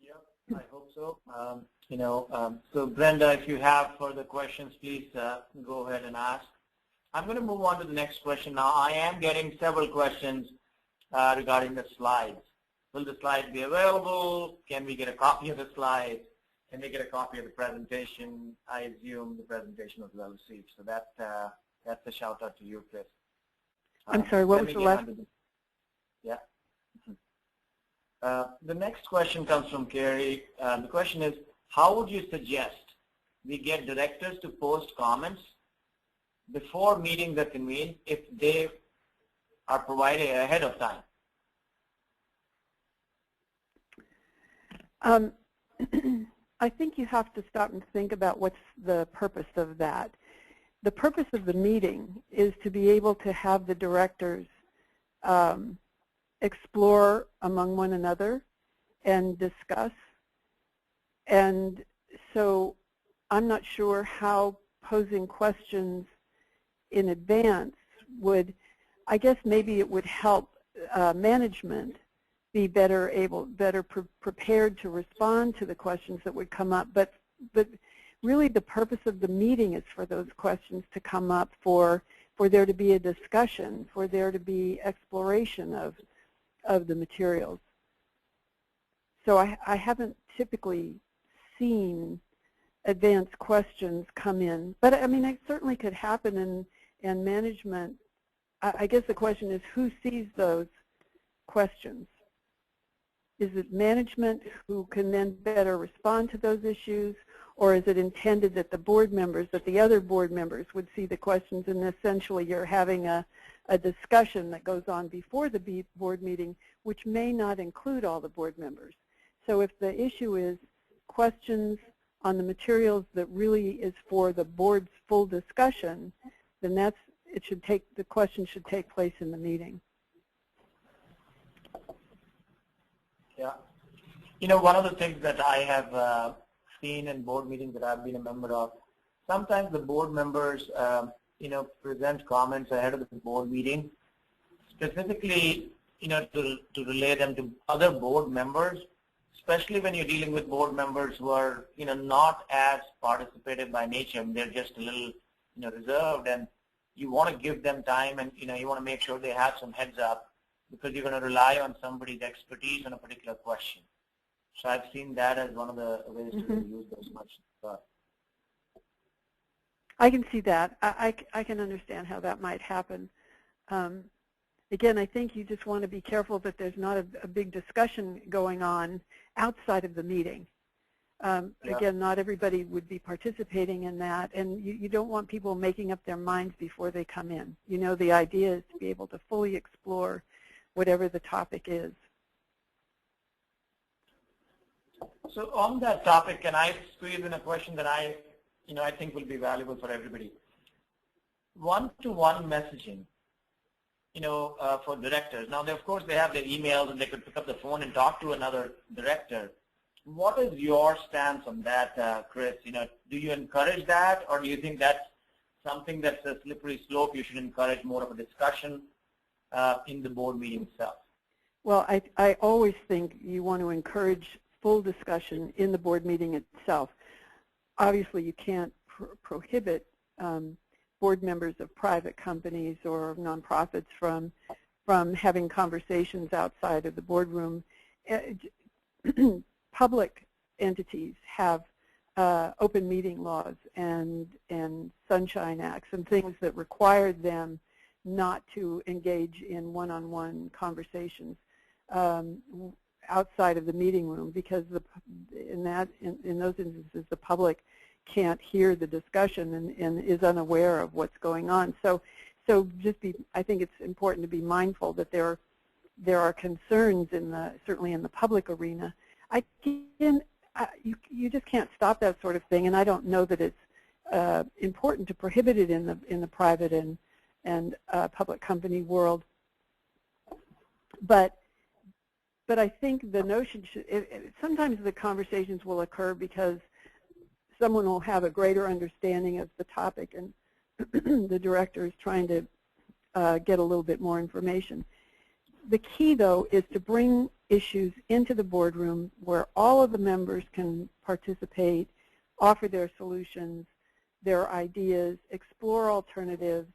Yep, I hope so. So Brenda, if you have further questions, please go ahead and ask. I'm going to move on to the next question now. I am getting several questions regarding the slides. Will the slides be available? Can we get a copy of the slides? Can they get a copy of the presentation? I assume the presentation was well received. So that's a shout out to you, Chris. I'm sorry, what was the last? Yeah. The next question comes from Carrie. The question is, how would you suggest we get directors to post comments before meetings are convened if they are provided ahead of time? I think you have to stop and think about what's the purpose of that. The purpose of the meeting is to be able to have the directors explore among one another and discuss. And so I'm not sure how posing questions in advance would, I guess maybe it would help management be better prepared to respond to the questions that would come up. But really the purpose of the meeting is for those questions to come up, for there to be a discussion, for there to be exploration of the materials. So I haven't typically seen advanced questions come in, but I mean it certainly could happen, and management, I guess the question is, who sees those questions? Is it management who can then better respond to those issues, or is it intended that the board members, that the other board members would see the questions, and essentially you're having a discussion that goes on before the board meeting, which may not include all the board members. So if the issue is questions on the materials that really is for the board's full discussion, then the question should take place in the meeting. Yeah. One of the things that I have seen in board meetings that I've been a member of, sometimes the board members, present comments ahead of the board meeting, specifically, to relay them to other board members, especially when you're dealing with board members who are, not as participative by nature. They're just a little, reserved, and you want to give them time, and, you want to make sure they have some heads up, because you're going to rely on somebody's expertise on a particular question. So I've seen that as one of the ways to use those questions. I can see that. I can understand how that might happen. Again, I think you just want to be careful that there's not a big discussion going on outside of the meeting. Again, not everybody would be participating in that, and you don't want people making up their minds before they come in. The idea is to be able to fully explore whatever the topic is. So on that topic, can I squeeze in a question that I think will be valuable for everybody? One-to-one messaging, for directors. Now, of course, they have their emails and they could pick up the phone and talk to another director. What is your stance on that, Chris? Do you encourage that, or do you think that's something that's a slippery slope? You should encourage more of a discussion in the board meeting itself. Well, I always think you want to encourage full discussion in the board meeting itself. Obviously, you can't prohibit board members of private companies or nonprofits from having conversations outside of the boardroom. Public entities have open meeting laws and sunshine acts and things that require them not to engage in one-on-one conversations outside of the meeting room, because in those instances the public can't hear the discussion and is unaware of what's going on. So I think it's important to be mindful that there are concerns certainly in the public arena. You just can't stop that sort of thing, and I don't know that it's important to prohibit it in the private and public company world. But I think the notion sometimes the conversations will occur because someone will have a greater understanding of the topic, and the director is trying to get a little bit more information. The key, though, is to bring issues into the boardroom where all of the members can participate, offer their solutions, their ideas, explore alternatives,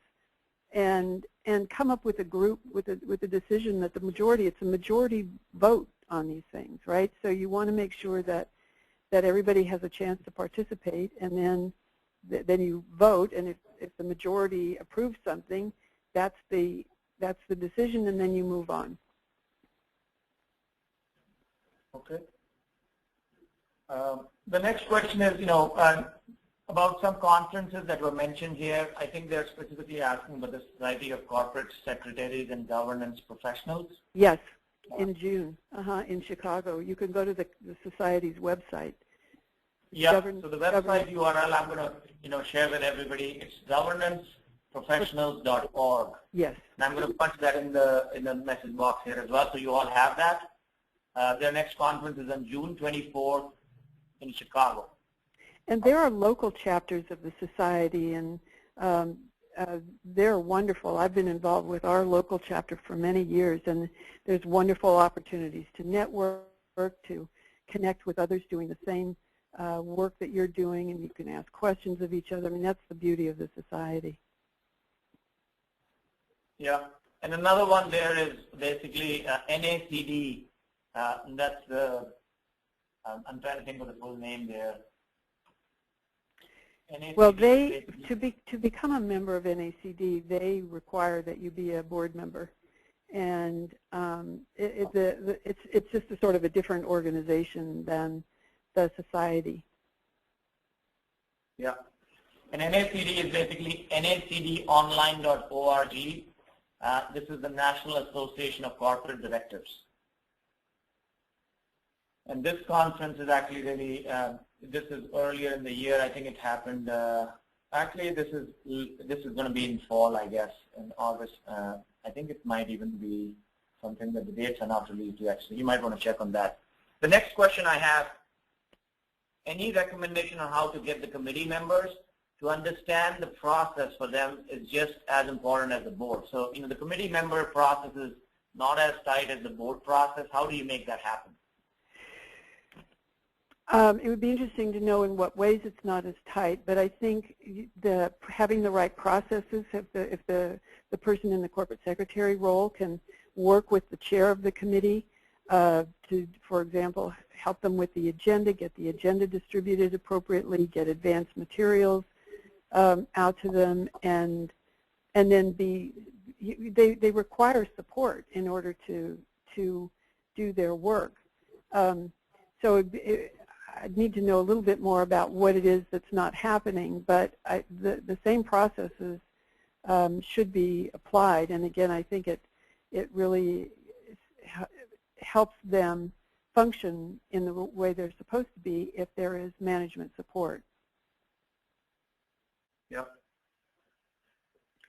and come up with a group with a decision that it's a majority vote on these things, right? So you want to make sure that everybody has a chance to participate, and then you vote, and if the majority approves something, that's the decision, and then you move on. Okay. The next question is, about some conferences that were mentioned here. I think they're specifically asking about the Society of Corporate Secretaries and Governance Professionals. Yes, in June, in Chicago. You can go to the Society's website. Yeah, so the website URL I'm going to share with everybody. It's governanceprofessionals.org. Yes. And I'm going to punch that in the message box here as well, so you all have that. Their next conference is on June 24th in Chicago. And there are local chapters of the Society, and they're wonderful. I've been involved with our local chapter for many years, and there's wonderful opportunities to network, to connect with others doing the same work that you're doing, and you can ask questions of each other. I mean, that's the beauty of the Society. Yeah, and another one there is basically NACD. And that's I'm trying to think of the full name there. NACD, well, to become a member of NACD, they require that you be a board member, and it's just a sort of a different organization than the Society. Yeah, and NACD is basically nacdonline.org. This is the National Association of Corporate Directors. And this conference is actually really, this is earlier in the year. I think it happened, actually this is going to be in fall, I guess, in August. I think it might even be something that the dates are not released yet, so you might want to check on that. The next question I have, any recommendation on how to get the committee members to understand the process for them is just as important as the board. So, the committee member process is not as tight as the board process. How do you make that happen? It would be interesting to know in what ways it's not as tight, but I think having the right processes, if the person in the corporate secretary role can work with the chair of the committee to, for example, help them with the agenda, get the agenda distributed appropriately, get advanced materials out to them, and then they require support in order to do their work. So I need to know a little bit more about what it is that's not happening, but the same processes should be applied. And again, I think it really helps them function in the way they're supposed to be if there is management support. Yep.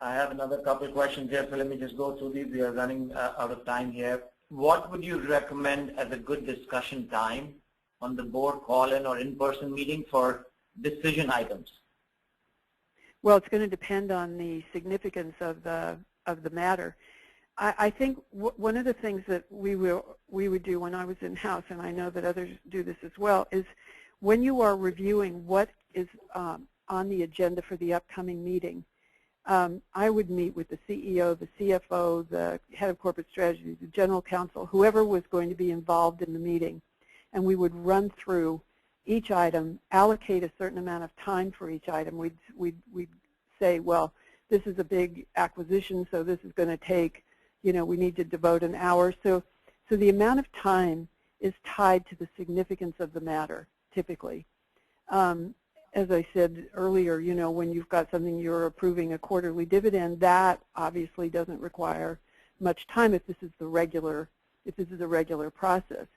I have another couple of questions here, so let me just go through these. We are running out of time here. What would you recommend as a good discussion time on the board call-in or in-person meeting for decision items? Well, it's going to depend on the significance of the matter. I think one of the things that we would do when I was in-house, and I know that others do this as well, is when you are reviewing what is on the agenda for the upcoming meeting, I would meet with the CEO, the CFO, the head of corporate strategy, the general counsel, whoever was going to be involved in the meeting, and we would run through each item, allocate a certain amount of time for each item. We'd say, well, this is a big acquisition, so this is going to take, we need to devote an hour. So the amount of time is tied to the significance of the matter, typically. As I said earlier, when you've got something you're approving a quarterly dividend, that obviously doesn't require much time if this is a regular process.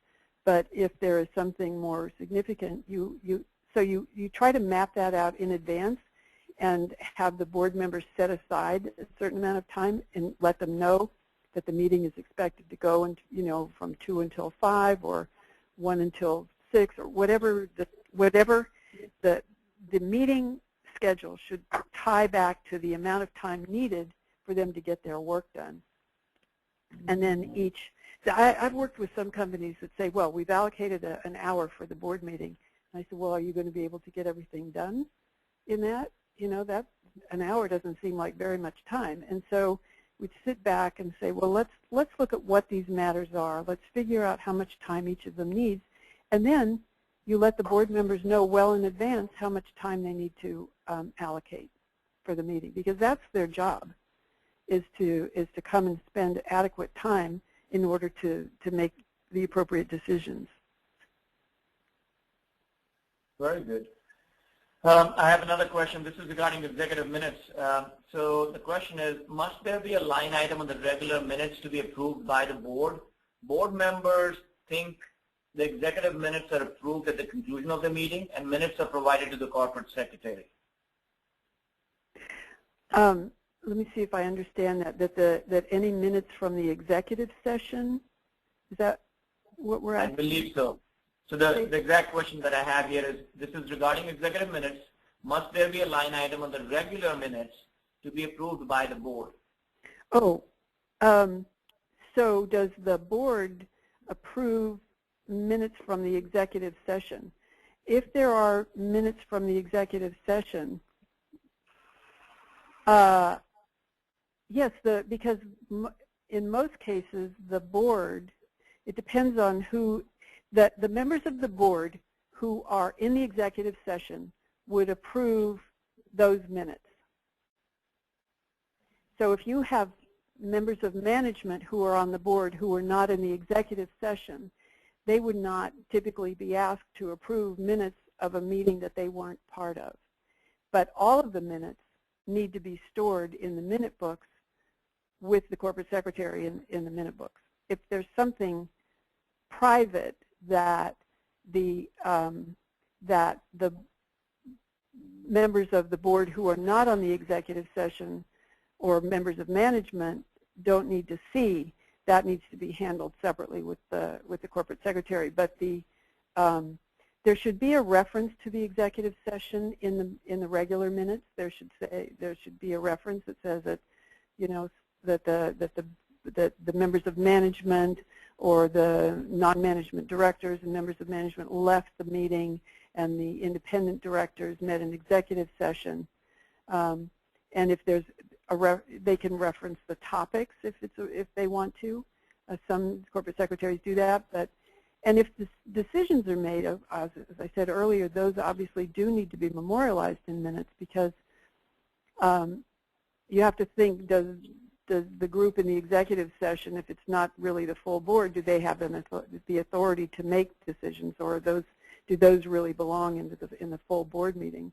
But if there is something more significant, you try to map that out in advance and have the board members set aside a certain amount of time and let them know that the meeting is expected to go from 2 until 5 or 1 until 6 or whatever the meeting schedule should tie back to the amount of time needed for them to get their work done. And then I've worked with some companies that say, well, we've allocated an hour for the board meeting. And I said, well, are you going to be able to get everything done in that? That an hour doesn't seem like very much time. And so we'd sit back and say, well, let's look at what these matters are. Let's figure out how much time each of them needs. And then you let the board members know well in advance how much time they need to allocate for the meeting, because that's their job, is to come and spend adequate time in order to make the appropriate decisions. Very good. I have another question. This is regarding executive minutes. So the question is, must there be a line item on the regular minutes to be approved by the board? Board members think the executive minutes are approved at the conclusion of the meeting, and minutes are provided to the corporate secretary. Let me see if I understand that. That any minutes from the executive session, is that what we're asking? I believe so. So the exact question that I have here is, this is regarding executive minutes. Must there be a line item on the regular minutes to be approved by the board? Oh, so does the board approve minutes from the executive session? If there are minutes from the executive session, yes, because in most cases the board, it depends on who, the members of the board who are in the executive session would approve those minutes. So if you have members of management who are on the board who are not in the executive session, they would not typically be asked to approve minutes of a meeting that they weren't part of. But all of the minutes need to be stored in the minute books with the corporate secretary in the minute books. If there's something private that the members of the board who are not on the executive session or members of management don't need to see, that needs to be handled separately with the corporate secretary. But there should be a reference to the executive session in the regular minutes. There should be a reference that says that that the members of management or the non-management directors and members of management left the meeting, and the independent directors met in executive session. And if there's they can reference the topics if they want to. Some corporate secretaries do that, and if decisions are made, as I said earlier, those obviously do need to be memorialized in minutes, because you have to think, does the group in the executive session, if it's not really the full board, do they have the authority to make decisions, or do those really belong in the full board meeting?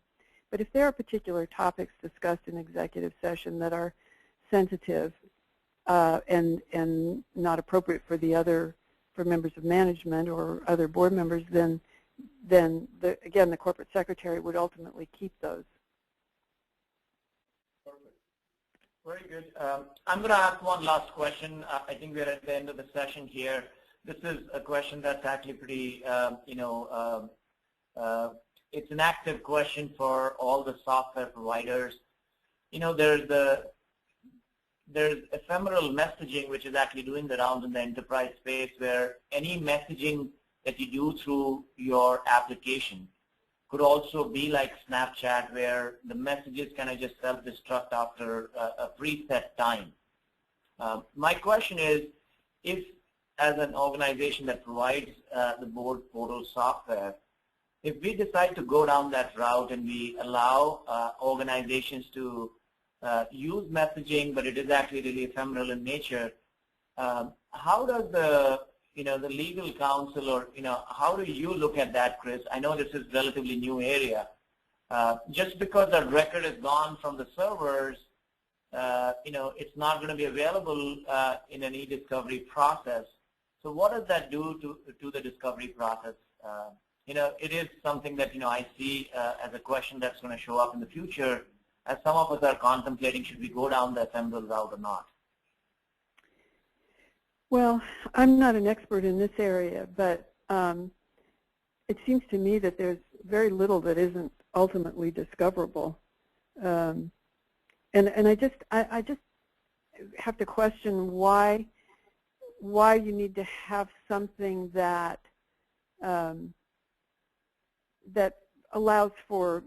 But if there are particular topics discussed in executive session that are sensitive and not appropriate for members of management or other board members, then again the corporate secretary would ultimately keep those. Perfect. Very good. I'm going to ask one last question. I think we're at the end of the session here. This is a question that's actually pretty, it's an active question for all the software providers. There's ephemeral messaging, which is actually doing the rounds in the enterprise space, where any messaging that you do through your application could also be like Snapchat, where the messages kind of just self-destruct after a preset time. My question is, if as an organization that provides the board portal software, if we decide to go down that route and we allow organizations to use messaging, but it is actually really ephemeral in nature, how does the legal counsel, or how do you look at that, Chris? I know this is a relatively new area. Just because the record is gone from the servers, it's not going to be available in an e-discovery process. So what does that do to the discovery process? It is something that I see as a question that's going to show up in the future, as some of us are contemplating, should we go down the ephemeral route or not? Well, I'm not an expert in this area, but it seems to me that there's very little that isn't ultimately discoverable. And I just have to question why you need to have something that that allows for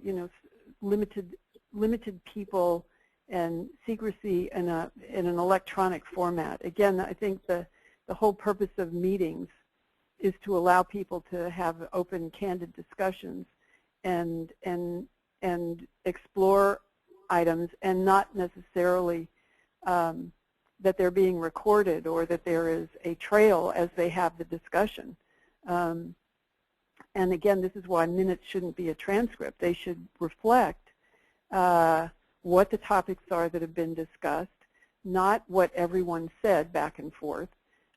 limited people and secrecy in an electronic format. Again, I think the whole purpose of meetings is to allow people to have open, candid discussions and explore items, and not necessarily that they're being recorded or that there is a trail as they have the discussion. And again, this is why minutes shouldn't be a transcript. They should reflect what the topics are that have been discussed, not what everyone said back and forth,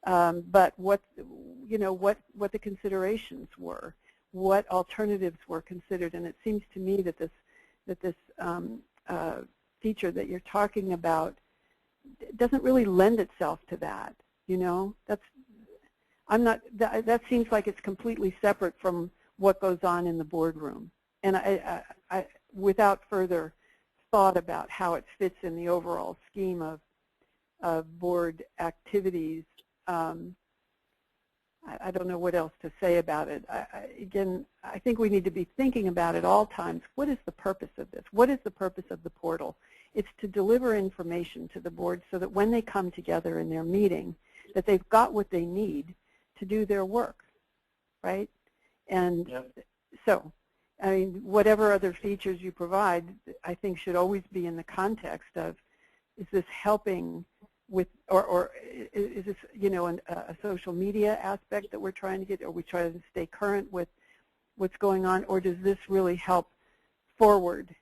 but what the considerations were, what alternatives were considered. And it seems to me that this feature that you're talking about doesn't really lend itself to that. That seems like it's completely separate from what goes on in the boardroom. And I without further thought about how it fits in the overall scheme of board activities, I don't know what else to say about it. Again, I think we need to be thinking about at all times, what is the purpose of this? What is the purpose of the portal? It's to deliver information to the board so that when they come together in their meeting, that they've got what they need to do their work, right? And yep. So, I mean, whatever other features you provide, I think should always be in the context of, is this helping with, or is this, a social media aspect that we're trying to get, or we try to stay current with what's going on, or does this really help forward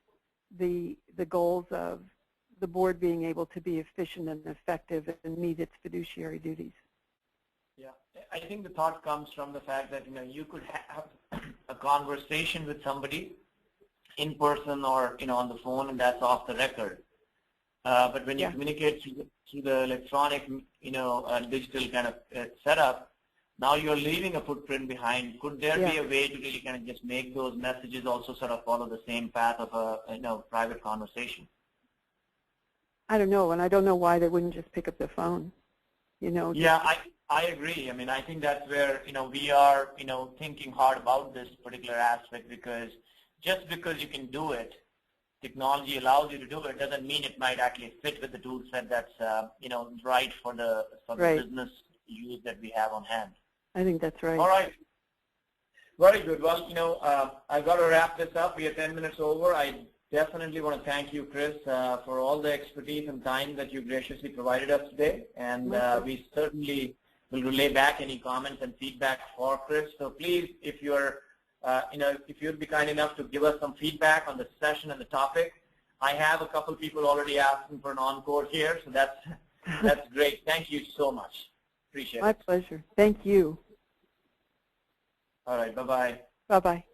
the goals of the board being able to be efficient and effective and meet its fiduciary duties? Yeah, I think the thought comes from the fact that you could have a conversation with somebody in person or on the phone, and that's off the record. But when you communicate through the electronic, digital kind of setup, now you're leaving a footprint behind. Could there be a way to really kind of just make those messages also sort of follow the same path of a private conversation? I don't know, and I don't know why they wouldn't just pick up the phone. Yeah, I agree. I mean, I think that's where we are thinking hard about this particular aspect, because just because you can do it, technology allows you to do it, doesn't mean it might actually fit with the tool set that's right for the business use that we have on hand. I think that's right. All right. Very good. Well, I've got to wrap this up. We are 10 minutes over. I definitely want to thank you, Chris, for all the expertise and time that you graciously provided us today. And we certainly will relay back any comments and feedback for Chris. So please, if you're if you'd be kind enough to give us some feedback on the session and the topic. I have a couple people already asking for an encore here, so that's great. Thank you so much. Appreciate it. My pleasure. Thank you. All right. Bye-bye. Bye-bye.